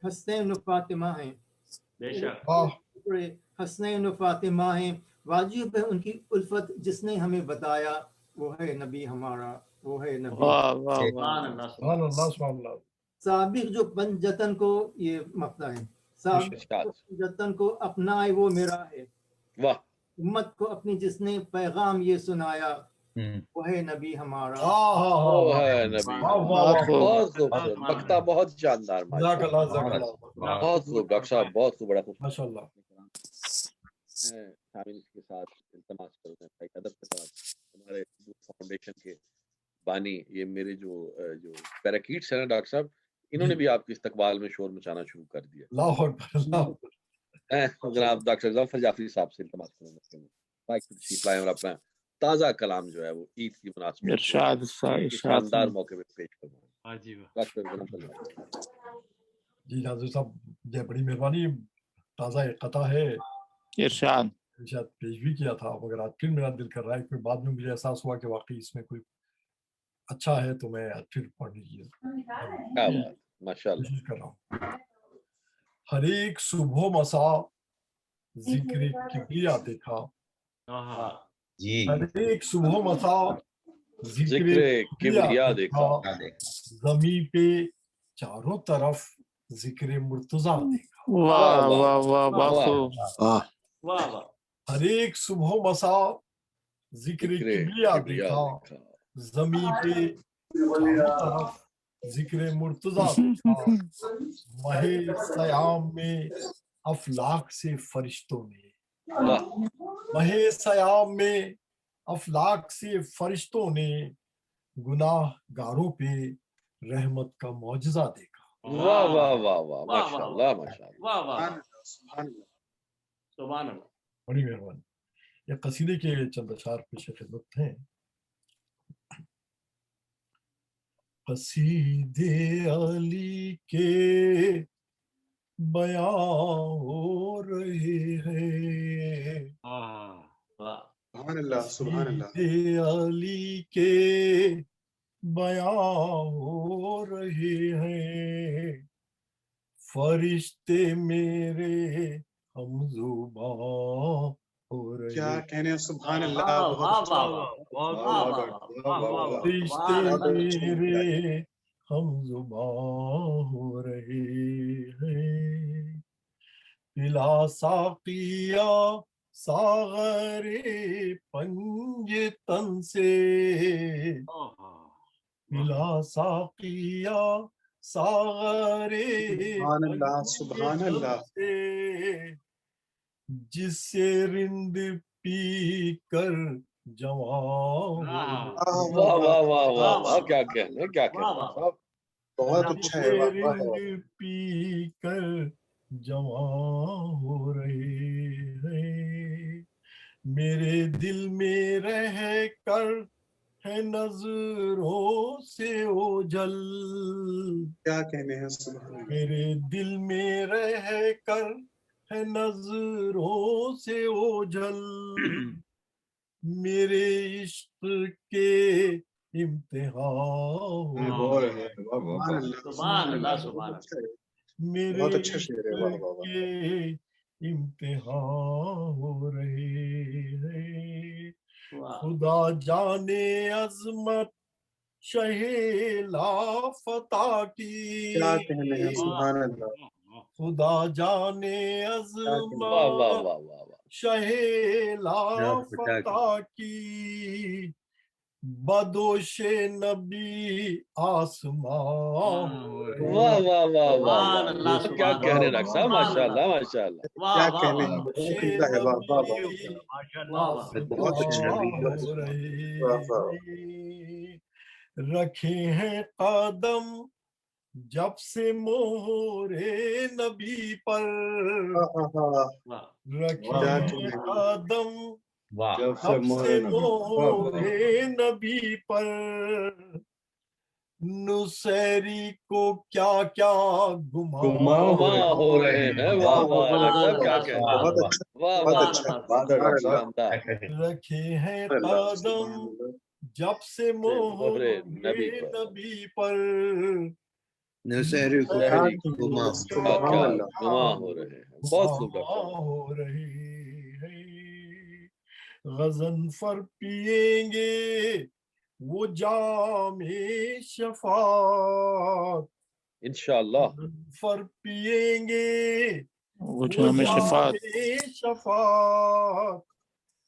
हसनैन फातिमा हैं, टुकड़े हसनैन फातिमा हैं, वाजिब है उनकी उल्फत जिसने हमें बताया, वो है नबी हमारा, वो है नबी। साबिक जो पंजतन को, ये मक्ता है, साबिक पंजतन को अपनाए वो मेरा है, वाह। उम्मत को अपनी जिसने पैगाम ये सुनाया, वो है नबी हमारा, वो है नबी। बहुत खूबसूरत मक्ता, बहुत शानदार, बहुत खूब डॉक्टर साहब, बहुत खूब, बड़ा खूब माशाल्लाह। के साथ इल्तमास करते हैं भाई अदब के साथ, हमारे फाउंडेशन के बानी, ये मेरे जो पैराकीट्स हैं ना डॉक्टर साहब, इन्होंने भी आपके इस्तकबाल में शोर मचाना शुरू कर दिया। जनाब डॉक्टर जफर जाफरी साहब से इल्तमास करेंगे और अपना ताज़ा कलाम जो है वो ईद की मुनासिबत शानदार मौके पे पेश करना। जी नाज़िर साहब, ये बड़ी मेहरबानी, ताज़ा इक़ता है, इरशाद पेश भी किया था, मगर आज फिर मेरा दिल कर रहा है कि बाद में मुझे एहसास हुआ कि वाकई इसमें कोई अच्छा है, तो मैं फिर पढ़ने की कोशिश कर रहा हूँ। हर एक सुबह मसा जिक्र किब्रिया देखा, जी हर एक सुबह मसा जिक्र किबरिया देखा, जमी पे चारों तरफ जिक्र मुर्तजा देखा। वाह वाह वाह वाह वाह, हर एक सुबह मसा जिक्र किबरिया देखा, जमी पे चारों तरफ जिक्र मुर्तजा देखा। महे सयाम में अफलाक से फरिश्तों ने, महे सयाम में अफलाक से फरिश्तों ने गुनाहगारों पे रहमत का मौजज़ा देखा। वाह वाह वाह वाह, माशाअल्लाह माशाअल्लाह, सुभान अल्लाह, बड़ी मेहरबानी। ये कसीदे के चंद अशार पेश खिदमत हैं। कसीदे अली के बयां हो रहे हैं, कसीदे अली के बयां हो रहे हैं, फरिश्ते मेरे हमजुबां हो रहे। क्या कहने हैं, सुभान अल्लाह, फरिश्ते मेरे हमजुबां हो रहे हैं। पिला साकिया सागरे पंजतन से, पिला साकिया सागरे सुभान अल्लाह, जिससे रिंद पी कर जवान। वाह वाह वाह वाह वाह, क्या कहने, क्या कहने, बहुत अच्छा है। रिंद पी कर जवान हो रहे हैं, मेरे दिल में रह कर है नजरों से ओझल। क्या कहने हैं, सुभान अल्लाह, मेरे दिल में रह कर है नजरों से ओझल, मेरे इश्क के इम्तिहान हो रहे हैं। सुभान अल्लाह, सुभान अल्लाह, मेरे बहुत अच्छा शेर है, वाह वाह वाह। के इम्तिहान हो रहे हैं। खुदा जाने अजमत शहेला फता की, क्या कहने हैं, सुभान अल्लाह, खुदा जाने अजमत शहेला फता की, बदोशे नबी आसमान। वाह वाह वाह वाह, क्या कहने रखा, माशाअल्लाह माशाअल्लाह, क्या कहने हैं, बहुत उम्दा है, वाह वाह वाह, बहुत अच्छा रखे हैं कदम जब से मोहरे नबी पर, रखे हैं कदम जब से मोहरे नबी पर, नुसैरी को क्या क्या गुमा हो रहे हैं। वाह वाह, क्या कहने, बहुत अच्छा, रखे हैं कदम जब से मोहरे नबी पर, नशहरी को गुमा हो रहे हैं, बहुत हो रहे हैं। गज़नफर पिएंगे वो जामे शफात, इंशाअल्लाह, फर पिएंगे वो जामे शफात,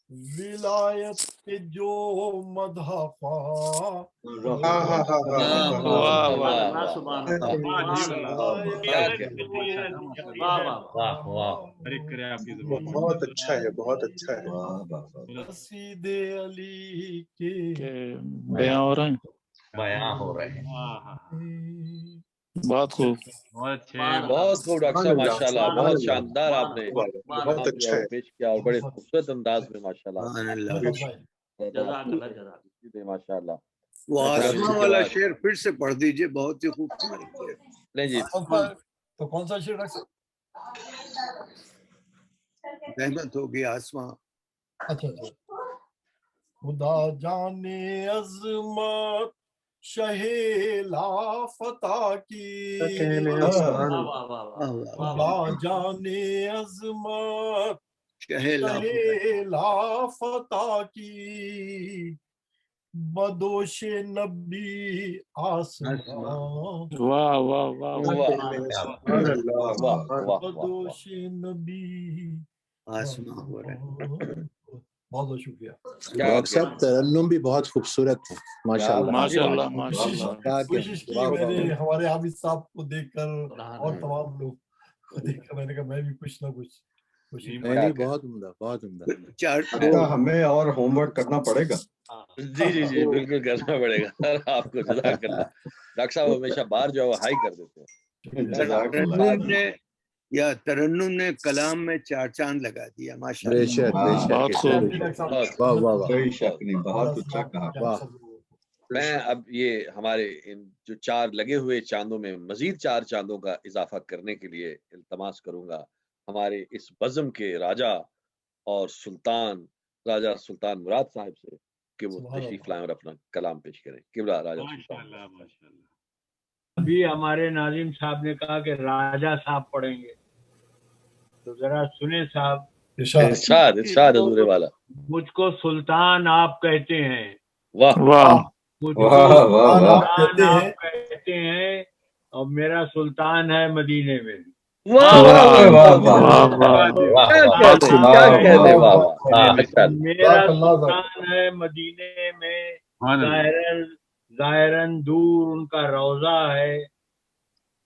विलायत के जो मदहफा। बहुत अच्छा है, बहुत अच्छा है। कसीदे अली के बयां हो रहे हैं, बयां हो रहे हैं। बहुत खूब, बहुत खूब डॉक्टर साहब, माशाल्लाह, बहुत शानदार आपने बहुत अच्छा है पेश किया और बड़े खूबसूरत अंदाज में, माशाल्लाह माशाल्लाह। वो आसमां वाला शेर फिर से पढ़ दीजिए, बहुत ही खूबसूरत है। नहीं जी, तो कौन सा शेर रख सकते? रहमत होगी आसमां। अच्छा, खुदा जाने अज़मत शहेला फता की, खुदा जाने अज़मत शहे लाफता की बदोश नबी आसमां। वाह वाह वाह बदोश नबी आसमां हो रहा है। बहुत बहुत शुक्रिया। डॉक्टर साहब तरन्नुम भी बहुत खूबसूरत है माशाल्लाह माशाल्लाह माशाल्लाह। कोशिश की मैंने हमारे हामिद साहब को देखकर और तमाम लोग को देखकर, मैंने कहा मैं भी कुछ ना कुछ नहीं बहुत उम्दा बहुत उम्दा। हमें और होमवर्क करना पड़ेगा। जी जी जी बिल्कुल करना पड़ेगा सर आपको। जज़ाकल्लाह। डॉक्टर साहब हमेशा बार जो है हाई कर देते हैं। तरन्नुम ने या तरन्नुम ने कलाम में 4 चांद लगा दिया माशाल्लाह। बेशक बहुत खूब। वाह वाह वाह कोई शक नहीं, बहुत अच्छा कहा। वाह। मैं अब ये हमारे इन जो 4 लगे हुए चांदों में मजीद 4 चांदों का इजाफा करने के लिए इल्तमास करूंगा हमारे इस बज़म के राजा और सुल्तान राजा सुल्तान मुराद साहब से कि वो तशरीफ लाएं और अपना कलाम पेश करें। किबला राजा सुल्तान। अभी हमारे नाजिम साहब ने कहा कि राजा साहब पढ़ेंगे, तो जरा सुने साहब। इरशाद इरशाद हजूर वाला। मुझको सुल्तान आप कहते हैं। वाह वाह। मुझको सुल्तान आप कहते हैं और मेरा सुल्तान है मदीने में। वाह वाह वाह वाह मेरा सुल्तान है मदीने में, ज़ाहिरन दूर उनका रौजा है,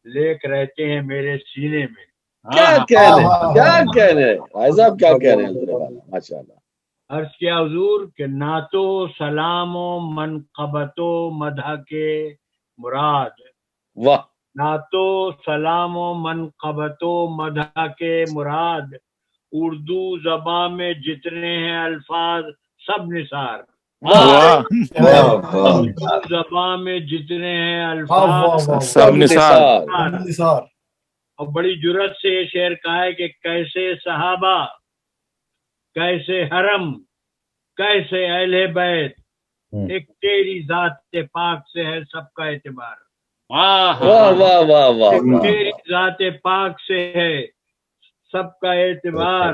लेक रहते हैं मेरे सीने में। क्या कह रहे हैं भाई साहब, क्या कह रहे हैं माशाल्लाह। अर्ज किया हुजूर के नातो सलामो मनक़बतो मदह के मुराद। वाह। नातो सलामो मनक़बतो मदह के मुराद, उर्दू ज़बान में जितने हैं अल्फाज सब निसार। उर्दू ज़बान में जितने हैं अल्फाज सब निसार। और बड़ी जुर्रत से ये शेर कहा है कि कैसे सहाबा, कैसे हरम, कैसे अहले बैत, एक तेरी जात पाक से है सबका एतबार। वाह वाह वाह वाह। तेरी जात पाक से है सबका एतबार,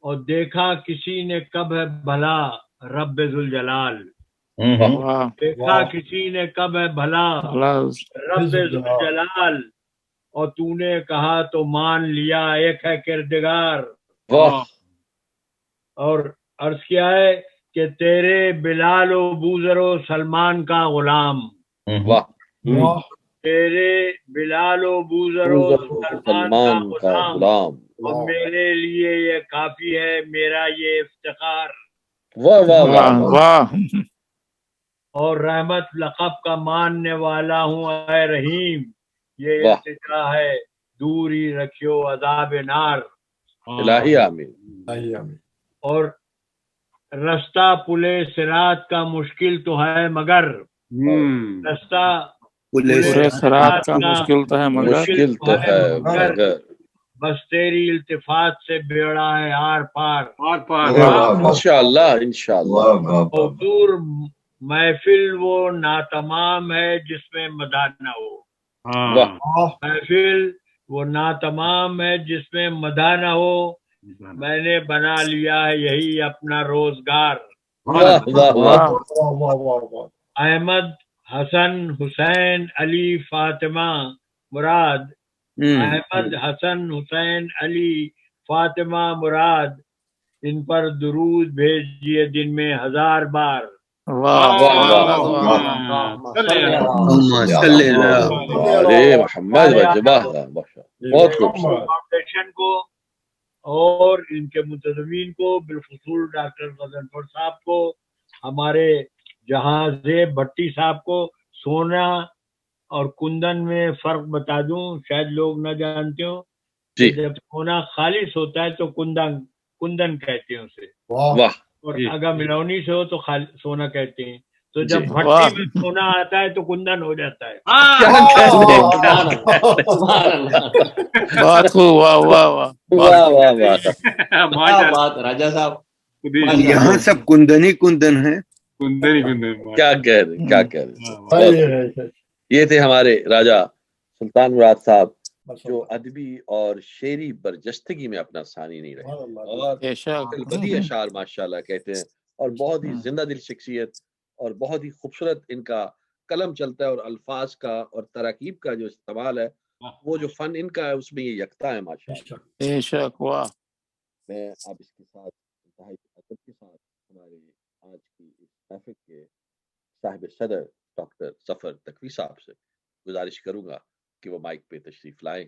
और देखा किसी ने कब है भला रब्बे जुल जलाल। देखा किसी ने कब है भला रब्बे जुल जलाल, और तूने कहा तो मान लिया एक है किरदगार। और अर्ज किया है कि तेरे बिलाल व बूजरो सलमान का गुलाम। वाह। तेरे बिलाल व बूजरो सलमान का गुलाम, और मेरे लिए ये काफी है मेरा ये इफ्तिखार। वाह वाह वाह वाह। और रहमत लक़ब का मानने वाला हूँ ऐ रहीम, ये इल्तिजा है दूरी रखियो अज़ाब नार। इलाही आमीन। और रास्ता पुले सिरात का मुश्किल तो है मगर, रास्ता पुले सिरात का मुश्किल तो है मगर, बस तेरी इल्तिफात से बेड़ा है आर पार। इंशाअल्लाह इंशाअल्लाह। और दूर महफिल वो नातमाम है जिसमें मदा न हो। महफिल वो नातमाम है जिसमें मदा न हो, मैंने बना लिया है यही अपना रोजगार। अहमद हसन हुसैन अली फातिमा मुराद, अहमद हसन हुसैन अली फातिमा मुराद, इन पर दुरूद भेजिए दिन में 1000 बार। फाउंडेशन को और इनके मुंतज़मीन को, बिलखुसूस डॉक्टर गजनफर साहब को, हमारे जहाज़े भट्टी साहब को। सोना और कुंदन में फर्क बता दूं, शायद लोग न जानते हो। जब सोना खालिस होता है तो कुंदन कहते हैं उसे, और अगर मिलौनी से हो तो सोना कहते हैं। तो जब भट्टी में सोना आता है तो कुंदन हो जाता है। बहुत खूब। वाह वाह वाह बात राजा साहब। यहाँ सब कुंदन है। क्या कह रहे। ये थे हमारे राजा सुल्तान मुराद साहब جو ادبی اور شعری برجستگی میں اپنا ثانی نہیں رہے، اور بدی اشعار ماشاءاللہ کہتے ہیں، اور بہت ہی زندہ دل شخصیت، اور بہت ہی خوبصورت ان کا قلم چلتا ہے، اور الفاظ کا اور تراکیب کا جو استعمال ہے، وہ جو فن ان کا ہے اس میں یہ یکتا ہے ماشاءاللہ۔ بے شک، واہ۔ میں اب اس کے ساتھ انتہائی ادب کے ساتھ ہمارے آج کی اس محفل کے صاحب صدر ڈاکٹر ظفر تقوی صاحب سے گزارش کروں گا کہ وہ مائک پہ تشریف لائیں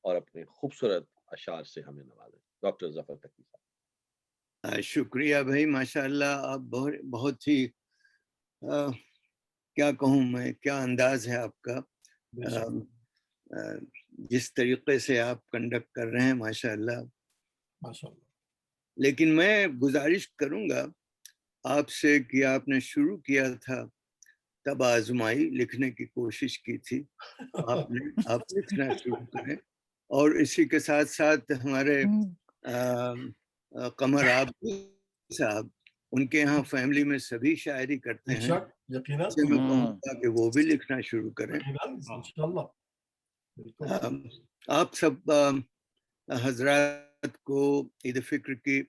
اور اپنے خوبصورت اشعار سے ہمیں نوازیں۔ ڈاکٹر ظفر تقوی صاحب۔ شکریہ بھائی، ماشاءاللہ آپ بہت ہی کیا کہوں میں، کیا انداز ہے آپ کا، جس طریقے سے آپ کنڈکٹ کر رہے ہیں ماشاءاللہ۔ لیکن میں گزارش کروں گا آپ سے کہ آپ نے شروع کیا تھا تب آزمائی لکھنے کی کوشش کی تھی، آپ لکھنا شروع کریں، اور اسی کے ساتھ ساتھ ہمارے قمر عابد صاحب، ان کے یہاں فیملی میں سبھی شاعری کرتے ہیں، میں کہوں گا کہ وہ بھی لکھنا شروع کریں۔ آپ سب حضرات کو عید فطر کی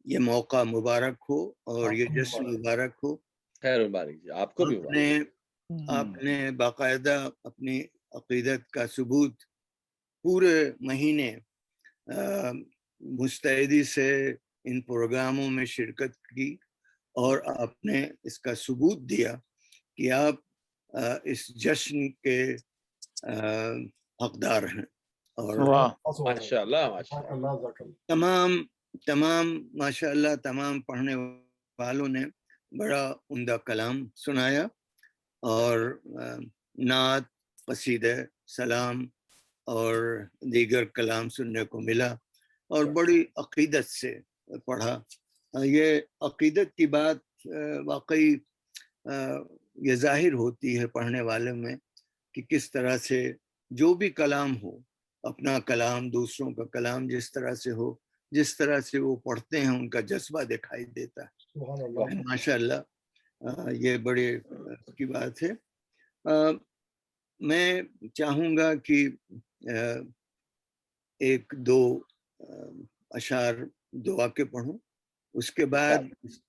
یہ موقع مبارک ہو، اور یہ جشن مبارک ہو۔ خیر مبارک جی، آپ کو بھی آپ نے باقاعدہ اپنی عقیدت کا ثبوت پورے مہینے مستعدی سے ان پروگراموں میں شرکت کی، اور آپ نے اس کا ثبوت دیا کہ آپ اس جشن کے حقدار ہیں، اور تمام ماشاءاللہ تمام پڑھنے والوں نے بڑا عمدہ کلام سنایا، اور نعت، قصیدہ، سلام اور دیگر کلام سننے کو ملا، اور بڑی عقیدت سے پڑھا۔ یہ عقیدت کی بات واقعی یہ ظاہر ہوتی ہے پڑھنے والے میں کہ کس طرح سے جو بھی کلام ہو، اپنا کلام، دوسروں کا کلام، جس طرح سے ہو، جس طرح سے وہ پڑھتے ہیں ان کا جذبہ دکھائی دیتا ہے ماشاءاللہ۔ یہ بڑے کی بات ہے۔ میں چاہوں گا کہ ایک دو اشعار دعا کے پڑھوں، اس کے بعد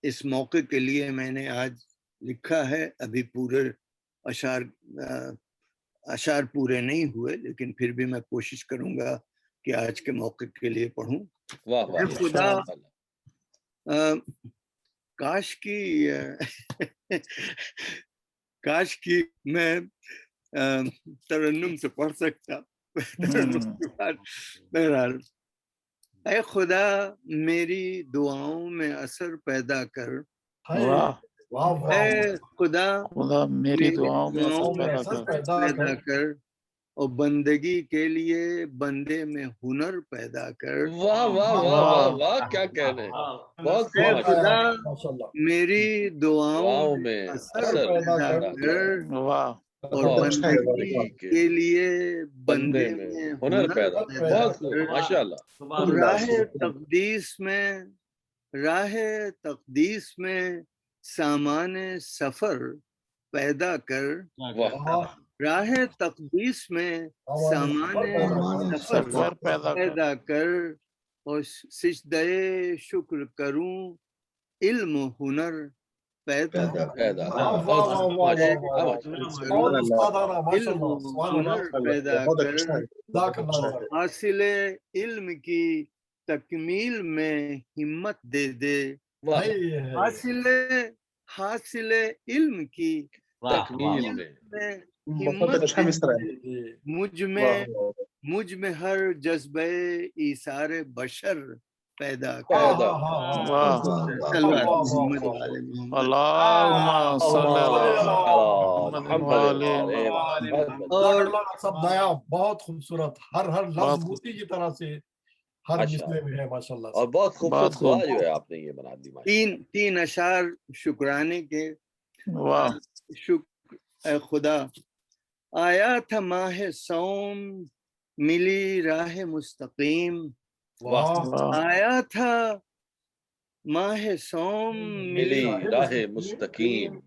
اس موقع کے لیے میں نے آج لکھا ہے، ابھی پورے اشعار پورے نہیں ہوئے، لیکن پھر بھی میں کوشش کروں گا کہ آج کے موقع کے لیے پڑھوں۔ خدا کاش کی میں ترنم سے پڑھ سکتا۔ بہرحال، اے خدا میری دعاؤں میں اثر پیدا کر، اے خدا میری دعاؤں میں اثر پیدا کر، اور بندگی کے لیے بندے میں ہنر پیدا کر۔ واہ واہ واہ واہ واہ، کیا کہنے ہیں، بہت اے خدا میری دعاؤں میں اثر پیدا کر، اور بندگی کے لیے بندے میں ہنر پیدا کر۔ ماشاءاللہ۔ راہ تقدیس میں سامان سفر پیدا کر، راہ تقدیس میں سامان سفر پیدا کر، اور سجدہ شکر کروں علم و ہنر پیدا کر، حاصل علم کی تکمیل میں ہمت دے دے، حاصل علم کی تکمیل میں ہمت دے، مجھ میں ہر جذبہ ایثار بشر پیدا کر۔ سب نیا، بہت خوبصورت، ہر لفظ موتی کی طرح سے ہر مسئلے میں ہے ماشاءاللہ، اور بہت خوبصورت دعا جو ہے آپ نے یہ بنا دی۔ تین اشعار شکرانے کے۔ شکر اے خدا، آیا تھا ماہ صوم، ملی راہ مستقیم، آیا تھا माह सोम मिली राह मुस्तकीम,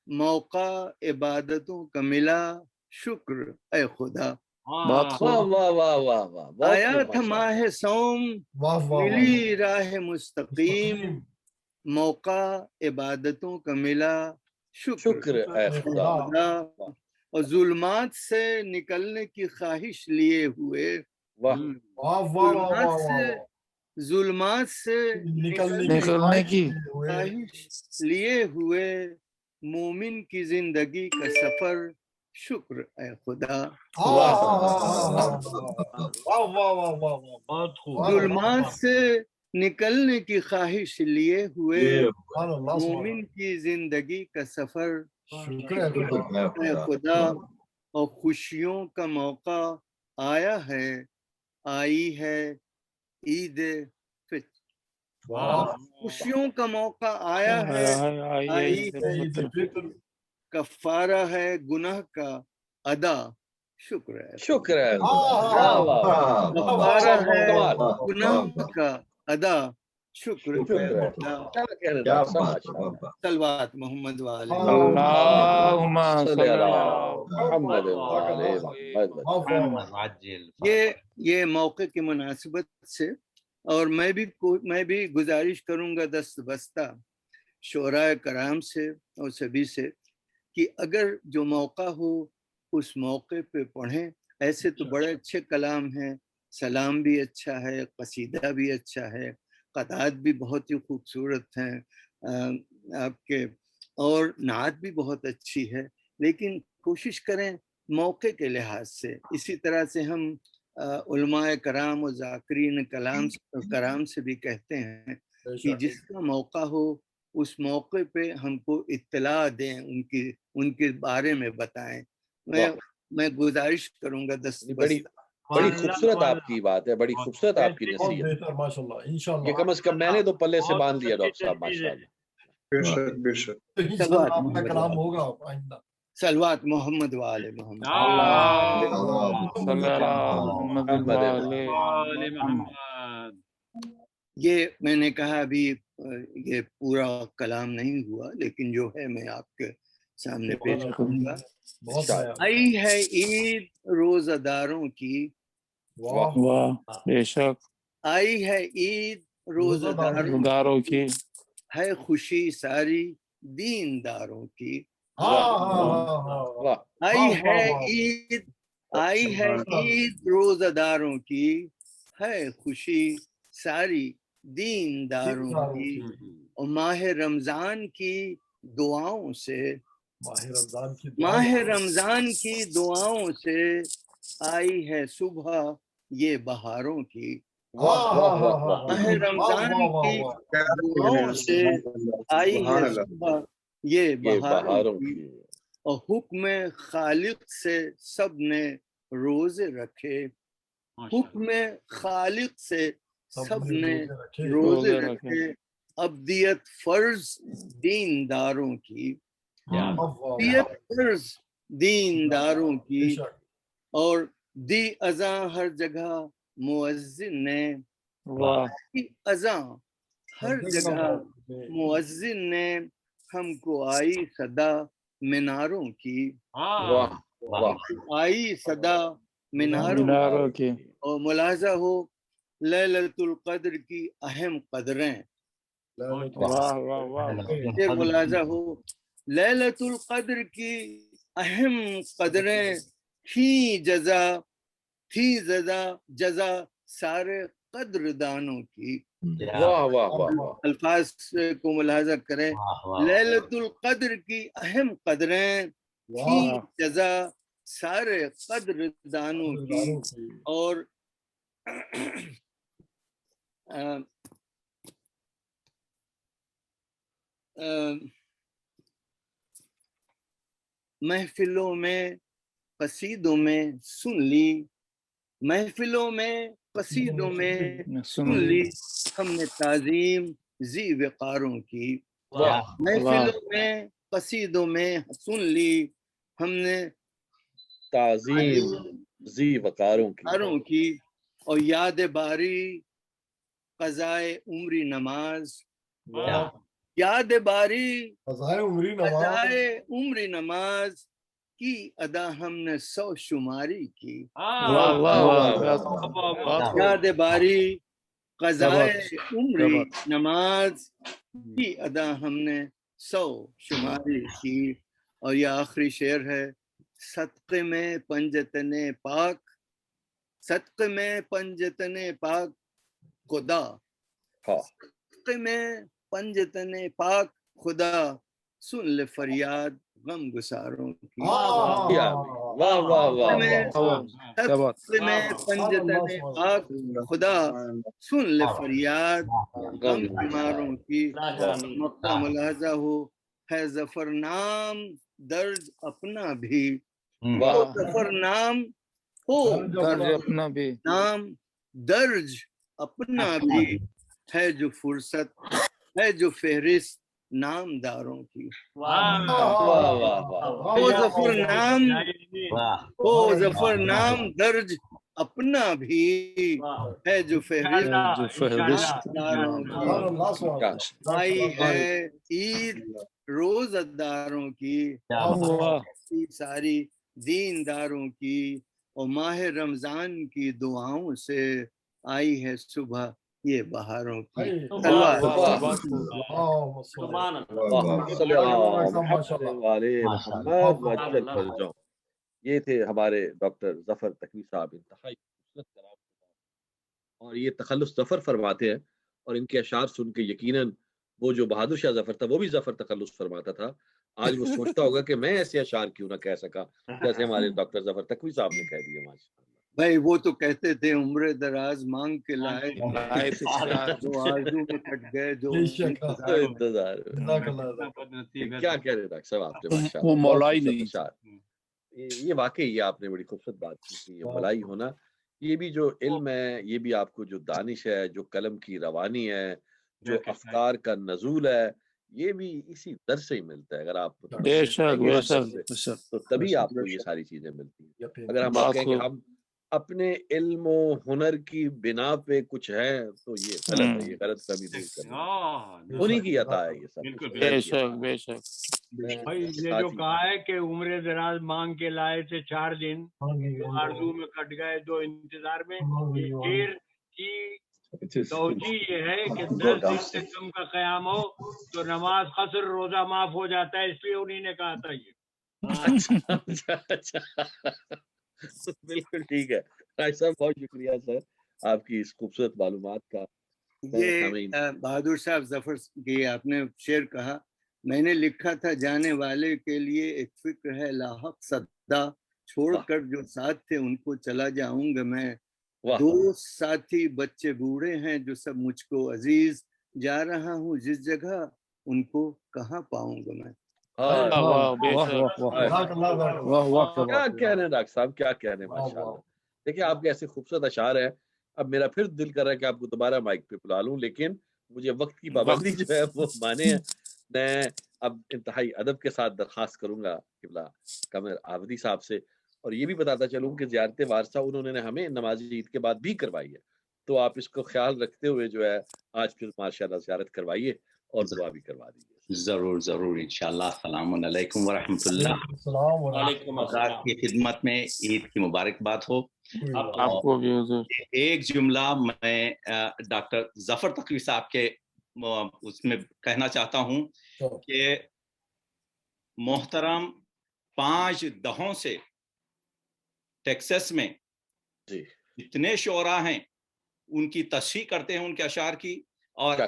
मौका इबादतों का मिला शुक्र ए खुदा। वाह वाह वाह वाह वाह, आया था माह सोम मिली राह मुस्तकीम, मौका इबादतों का मिला शुक्र ए खुदा। और जुल्मात से निकलने की ख्वाहिश लिए हुए, जुल्मात से निकलने की ख्वाहिश लिए हुए मोमिन की जिंदगी का सफर शुक्र ए खुदा। जुल्मात से निकलने की ख्वाहिश लिए हुए मोमिन की जिंदगी का सफर शुक्र ए खुदा। और खुशियों का मौका आया है, आई है ईद फित्र। खुशियों का मौका आया है, आई है ईद फित्र। कफारा है गुनाह का अदा शुक्र है, शुक्र है। कफारा है गुनाह का अदा शुक्र है। सलवात मोहम्मद वाले ये मौके की मुनासिबत से, और मैं भी गुजारिश करूंगा दस्त बस्ता शोराए कराम से और सभी से कि अगर जो मौका हो उस मौके पे पढ़ें। ऐसे तो बड़े अच्छे कलाम हैं, सलाम भी अच्छा है, कसीदा भी अच्छा है, क़तात भी बहुत ही खूबसूरत हैं आपके, और नात भी बहुत अच्छी है। लेकिन कोशिश करें मौके के लिहाज से। इसी तरह से हम उलमाए कराम और ज़ाकिरीन कराम से भी कहते हैं कि जिसका मौका हो उस मौके पे हमको इत्तला दें, उनके बारे में बताएं। मैं गुजारिश करूंगा बड़ी खूबसूरत आपकी बात है, बड़ी खूबसूरत आपकी नसीहत, माशाल्लाह। इंशाल्लाह ये कम से कम मैंने तो पल्ले से बांध लिया डॉक्टर साहब, माशाल्लाह। बेशक बेशक आपका कलाम होगा आइंदा। सलवात मोहम्मद वाले मोहम्मद। ये मैंने कहा अभी ये पूरा कलाम नहीं हुआ, लेकिन जो है मैं आपके सामने पेश करूंगा। आई है ईद रोज़ादारों की, वाह बेशक। आई है ईद रोज़ादारों की, है खुशी सारी दीनदारों की। आई है ईद रोज़ादारों की, है खुशी सारी दीनदारों की। और माह रमजान की दुआओं से, माह रमजान की दुआओं से आई है सुबह ये बहारों की। माह रमजान की दुआओं से आई है सुबह ये बहारों की। और हुक्म खालिक से सब ने रोजे रखे, हुक्म खालिक से सब ने रोजे रखे। अब्दियत फर्ज दीनदारों की, अब्दियत फर्ज दीनदारों की। और दी अज़ां हर जगह मुअज्जिन ने, दी अज़ां हर जगह मुअज्जिन ने हमको आई सदा मीनारों की। आई सदा मीनारों की। और मुलाजा हो लैलतुल क़द्र की अहम कदरें, ये मुलाजा हो लैलतुल क़द्र की अहम कदरें थी जज़ा सारे कद्रदानों की। वाह वाह वाह। अल्फाज को मुलाजा करें। लैलतुल क़द्र की अहम कदरें थी जज़ा सारे कद्रदानों की। और महफिलों में कसीदों में सुन ली, महफिलों में कसीदों में सुन ली हमने ताज़ीम जी वक़ारों की। महफिलों में कसीदों में सुन ली हमने ताज़ीम जी वक़ारों की। और याद बारी क़ज़ाए उम्री नमाज याद बारी क़ज़ाए उम्री नमाज की अदा हमने 100 शुमारी की। याद बारी क़ज़ाए उम्री नमाज की अदा हमने 100 शुमारी की। और ये आखिरी शेर है, सदक़े में पंजतने पाक, सदक़े में पंजतने पाक खुदा, सदक़े में पंजतने पाक खुदा, सुन ले फरियाद गम गुसारों की। सदक़े में पंजतने पाक खुदा, सुन ले फरियाद गम बीमारों की। मक्का मुलाहज़ा हो है ज़फ़र नाम दर्ज अपना भी, ज़फ़र नाम हो दर्ज अपना भी, नाम दर्ज अपना भी, है जो फुर्सत है जो फहरिस्त नामदारों की। हो ज़फ़र नाम, हो ज़फ़र नाम दर्ज अपना भी, है जो फहरिस्त नामदारों की। आई है ईद रोज़दारों की, सारी दीनदारों की, और माह रमजान की दुआओं से आई है सुबह ये बहारों की। ये थे हमारे डॉक्टर ज़फ़र तक़वी साहब, इंतहाई खूबसूरत कलाम, और ये तखल्लुस ज़फ़र फरमाते हैं। और इनके अशार सुन के यकीनन वो जो बहादुर शाह ज़फ़र था वो भी ज़फ़र तखल्लुस फरमाता था। आज वो सोचता होगा कि मैं ऐसे अशार क्यों ना कह सका जैसे हमारे डॉक्टर ज़फ़र तक़वी साहब ने कह दिए। भाई वो तो कहते थे उम्र दराज मांग के लाए, जो आरज़ू में कट गए, जो इंतजार। क्या कह रहे डॉक्टर साहब आपने, माशाअल्लाह, वो मौलाई नहीं। ये वाकई ये आपने बड़ी खूबसूरत बात की कि ये मलाई होना, ये भी जो इल्म है, ये भी आपको जो दानिश है, जो कलम की रवानी है, जो अफकार का नज़ूल है, ये भी इसी दर से ही मिलता है। अगर आप तो तभी आपको ये सारी चीजें मिलती हैं। अगर हम कहें कि हम अपने इल्म और हुनर की बिना पे कुछ है तो ये गलत है, ये गलत कभी दूर करना, उन्हीं की अता है ये सब। बेशक बेशक भाई, ये जो कहा है कि उम्र दराज मांग के लाए थे 4 दिन, आरज़ू में कट गए जो इंतजार में, ये शेर की तौजी ये है कि 10 दिन से कम का क़याम हो तो नमाज कसर रोजा माफ हो जाता है, इसलिए उन्हीं ने कहा था ये। अच्छा बिल्कुल ठीक है राय साहब, बहुत शुक्रिया सर आपकी इस खूबसूरत मालूमात का। ये बहादुर साहब ज़फ़र की आपने शेर कहा, मैंने लिखा था जाने वाले के लिए एक फिक्र है लाहक सदा, छोड़कर जो साथ थे उनको चला जाऊंगा मैं, दोस्त साथी बच्चे बूढ़े हैं जो सब मुझको अजीज, जा रहा हूँ जिस जगह उनको कहाँ पाऊंगा मैं। क्या कह रहे हैं डॉक्टर साहब, क्या कह रहे हैं, माशाल्लाह। देखिए आपके ऐसे खूबसूरत अशार है, अब मेरा फिर दिल कर रहा है कि आपको दोबारा माइक पे बुला लूं, लेकिन मुझे वक्त की पाबंदी जो है वो माने है। मैं अब इंतहाई अदब के साथ दरखास्त करूंगा किबला कमर आबदी साहब से, और ये भी बताता चलूं कि ज़ियारत वारसा उन्होंने हमें नमाज ईद के बाद भी करवाई है, तो आप इसको ख्याल रखते हुए जो है आज फिर माशाल्लाह ज़ियारत करवाइए और दुआ भी करवा दीजिए। जरूर जरूर इंशाल्लाह। अस्सलाम वालेकुम व रहमतुल्लाह। की खिदमत में ईद की मुबारकबाद हो आपको भी हुजूर। एक जुमला मैं डॉक्टर ज़फ़र तक़वी साहब के उसमें कहना चाहता हूँ कि मोहतरम 5 दहों से टेक्सास में जितने शोरा हैं उनकी तस्हीह करते हैं उनके अशार की, और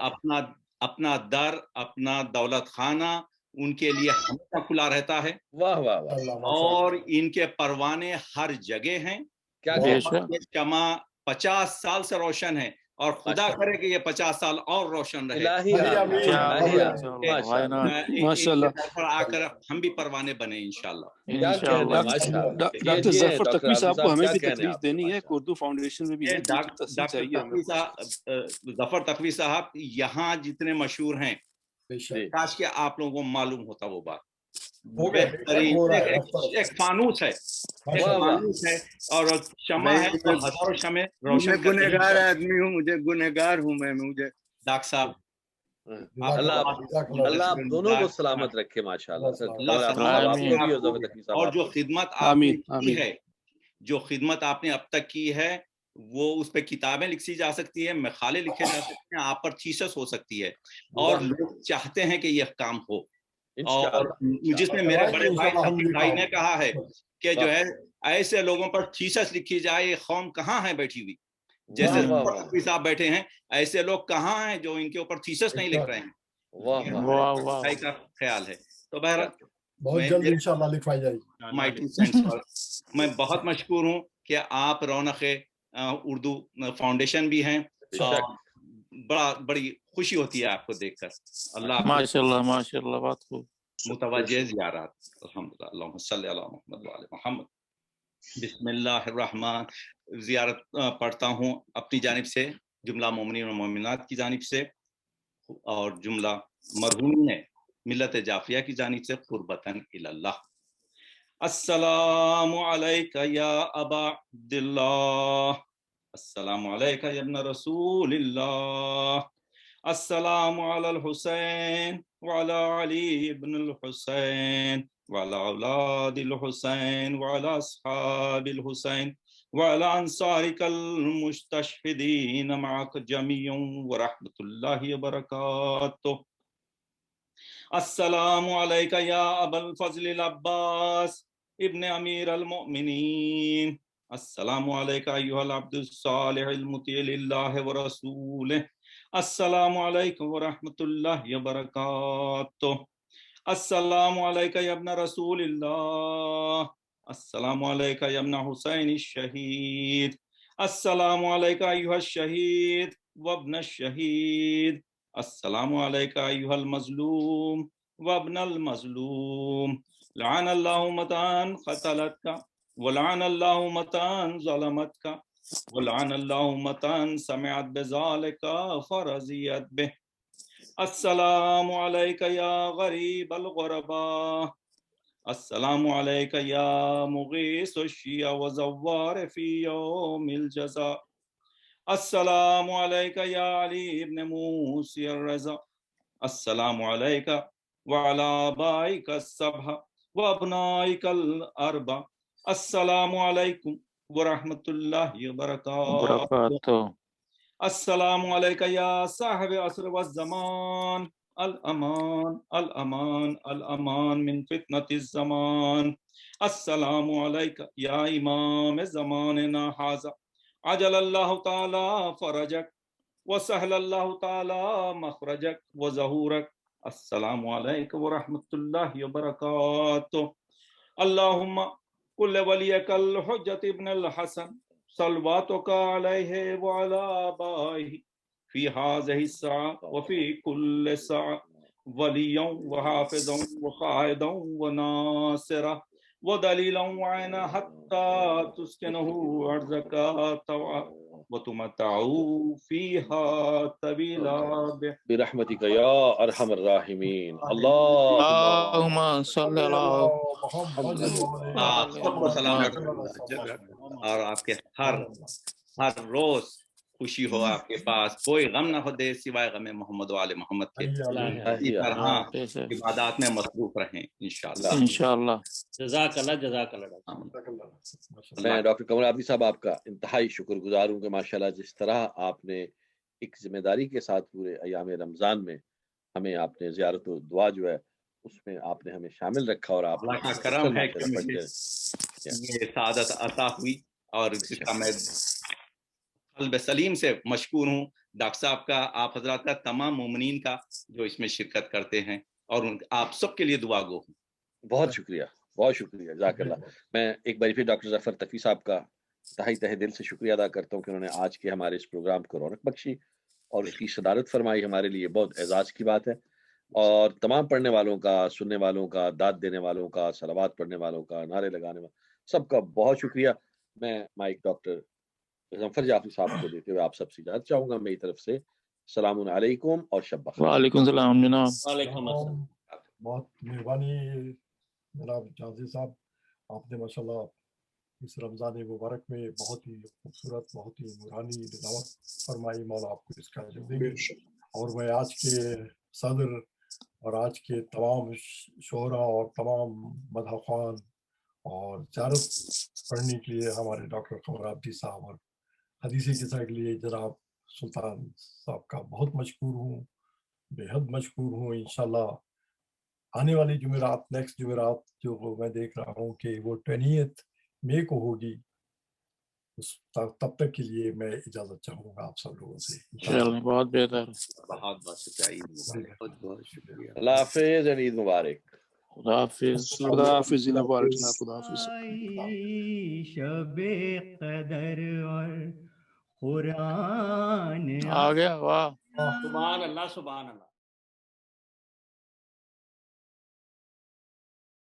अपना दर अपना दौलत खाना उनके लिए हमेशा खुला रहता है। वाह वाह वाह। और इनके परवाने हर जगह हैं। क्या शमा 50 साल से रोशन है, और खुदा करे कि ये 50 साल और रोशन रहे। माशाल्लाह आकर हम भी परवाने बने इंशाल्लाह। डॉक्टर ज़फ़र तक़वी साहब को हमें भी तकलीफ देनी है, उर्दू फाउंडेशन में भी है। डॉक्टर ज़फ़र तक़वी साहब यहाँ जितने मशहूर हैं, काश के आप लोगों को मालूम होता वो बात। एक फानूस है, और शमा है, तो हजारों शमे रोशन। गुनहगार आदमी हूँ, मुझे गुनहगार हूँ मैं, मुझे डॉक्टर साहब اللہ आप दोनों को सलामत रखे माशाल्लाह सर, आपको भी और जो खिदमत आपने की है, जो खिदमत आपने अब तक की है, वो उस पे किताबें लिखी जा सकती है, मखाले लिखे जा सकते हैं, आप पर थीसिस हो सकती है, और लोग चाहते हैं कि यह काम हो। और जिसमें मेरे बड़े भाई ने कहा है कि जो है ऐसे लोगों पर थीसिस लिखी जाए, ये कौम कहाँ है बैठी हुई, जैसे साहब बैठे हैं, ऐसे लोग कहाँ हैं जो इनके ऊपर थीसिस नहीं लिख रहे हैं। भाई का ख्याल है। तो बहरहाल बहुत जल्द इंशाल्लाह लिखवाई जाएगी। मैं बहुत मशकूर हूँ कि आप रौनक उर्दू फाउंडेशन भी हैं, बड़ी खुशी होती है आपको देखकर। अल्लाह माशाल्लाह माशाल्लाह, बात खूब। मुतवज्जिह ज़ियारत अल्हम्दुलिल्लाह, अल्लाहुम्मा सल्ली अला मुहम्मद व आले मुहम्मद। बिस्मिल्लाहिर्रहमान। ज़ियारत पढ़ता हूँ अपनी जानिब से, जुमला मोमिनीन और मोमिनात की जानिब से, और जुमला मरहूमीन मिल्लत जाफिया की जानिब से कुर्बतन इलल्लाह। अस्सलामु अलैका या अबा अब्दिल्लाह, अस्सलामु अलैका या इब्न रसूलिल्लाह, अस्सलामु अलल हुसैन व अला अली इब्न अल हुसैन व अला औलादिल हुसैन व अला अस्हाबिल हुसैन व अला अंसारिकल मुस्तशहिदीन मअक जमीअन व रहमतुल्लाहि व बरकातुहू। अस्सलामु अलैका या अबल फज़ल अब्बास इब्न अमीर अल मोमिनीन, अस्सलामु अलैका अय्युहल अब्दुस सालिहुल मुती लिल्लाहि व रसूलिहि, अस्सलामु अलैकुम व रहमतुल्लाहि व बरकातुहू। अस्सलामु अलैका या इब्न रसूलिल्लाह, अस्सलामु अलैका या इब्न हुसैन शहीद, अस्सलामु अलैका अय्युहश शहीद व इब्न शहीद, अस्सलामु अलैका अय्युहल मज़लूम व इब्नल मज़लूम, लअनल्लाहु मतन क़तलतका व लअनल्लाहु मतन ज़लमतका व लअनल्लाहु मतन समिअत बिज़ालिका फरज़ियत बिह। अस्सलामु अलैका या गरीबल गुरबा, अस्सलामु अलैका या मुगीसुश शिया व ज़व्वार फी यौमिल जज़ा, अस्सलामु अलैका या अली इब्न मूसी अर्रज़ा, अस्सलामु अलैका व अला आबाइका सबहा व अबनाइकल अरबा, अस्सलामु अलैकुम व रहमतुल्लाहि व बरकातुहू। अस्सलामु अलैका या साहिब असर व ज़मान, अल अमान अल अमान अल अमान मिन फितनतिज़ ज़मान, अस्सलामु अलैका या इमाम ज़मानिना हाज़ा, अजलल्लाहु ताला फरजक व सहलल्लाहु ताला मखरजक व ज़हूरक, अस्सलामु अलैका व रहमतुल्लाहि व बरकातुहू। अल्लाहुम्मा कुल्ल वलियकल हुज्जत इब्न अल हसन सलवातुका अलैहि व अला आबाइहि फी हाज़िहि स्सा व फी कुल्ल सा, वलियन व हाफ़िज़न व क़ाइदन व नासिरा व दलीलन व ऐना हत्ता तुस्किनहु अर्ज़का तवा व तुमतअू फ़ीहा तवीला बिरहमतिका या अरहमर राहिमीन। अल्लाहुम्मा सल्ली अला आपको सलामत और आपके हर रोज खुशी हो, आपके पास कोई गम ना हो दे सिवाय गम मोहम्मद व आले मोहम्मद के। इसी तरह इबादत में मसरूफ रहें इंशाअल्लाह इंशाअल्लाह। जज़ाकल्लाह जज़ाकल्लाह। मैं डॉक्टर कमर आबदी साहब आपका इंतहाई शुक्रगुजार हूँ कि माशाल्लाह जिस तरह आपने एक जिम्मेदारी के साथ पूरे अयाम रमज़ान में हमें आपने ज़ियारत और दुआ जो है उसमें आपने हमें शामिल रखा, और आप अल्लाह का करम है कि मुझे ये सादत अता हुई, और इसका मैं क़ल्ब सलीम से मशकूर हूँ डॉक्टर साहब का, आप हजरात का, तमाम मोमिनीन का जो इसमें शिरकत करते हैं, और आप सबके लिए दुआ गो हूँ। बहुत शुक्रिया, बहुत शुक्रिया, जज़ाकल्लाह। मैं एक बार फिर डॉक्टर ज़फ़र तक़वी साहब का तहे दिल से शुक्रिया अदा करता हूँ कि उन्होंने आज के हमारे इस प्रोग्राम को रौनक बख्शी और उसकी सदारत फरमाई। हमारे लिए बहुत एजाज़ की बात है, और तमाम पढ़ने वालों का, सुनने वालों का, दाद देने वालों का, सलावात पढ़ने वालों का, नारे लगाने वालों, सबका बहुत शुक्रिया। मैं माइक डॉक्टर ज़फ़र जाफ़री साहब को देते हुए आप सबसे इजाज़त चाहूँगा मेरी तरफ से। अस्सलामु अलैकुम और शब बख़ैर। वालेकुम सलाम जनाब। वालेकुम अस्सलाम। बहुत मेहरबानी जनाब जाज़ी साहब, आपने माशाल्लाह इस रमज़ान मुबारक में बहुत ही खूबसूरत, बहुत ही नूरानी निज़ामत फरमाई। मौला आपको इसका अजर देंगे। اور میں آج کے صدر اور آج کے تمام شعرا اور تمام مدح خوان اور زیارت پڑھنے کے لیے ہمارے ڈاکٹر قمر عابدی صاحب اور حدیث قصہ کے لیے جناب سلطان صاحب کا بہت مشکور ہوں، بے حد مشکور ہوں۔ انشاءاللہ آنے والی جمعرات، نیکسٹ جمعرات جو میں دیکھ رہا ہوں کہ وہ 20 مئی کو ہوگی، تب تک کے لیے میں اجازت چاہوں گا آپ سب لوگوں سے۔ بہت بہتر، بہت بہت شکریہ، بہت شکریہ۔ اللہ حافظ، عید مبارک۔ خدا حافظ، خدا حافظ، مبارک، خدا حافظ۔ شب قدر اور قرآن آ گیا، واہ، سبحان اللہ، سبحان اللہ۔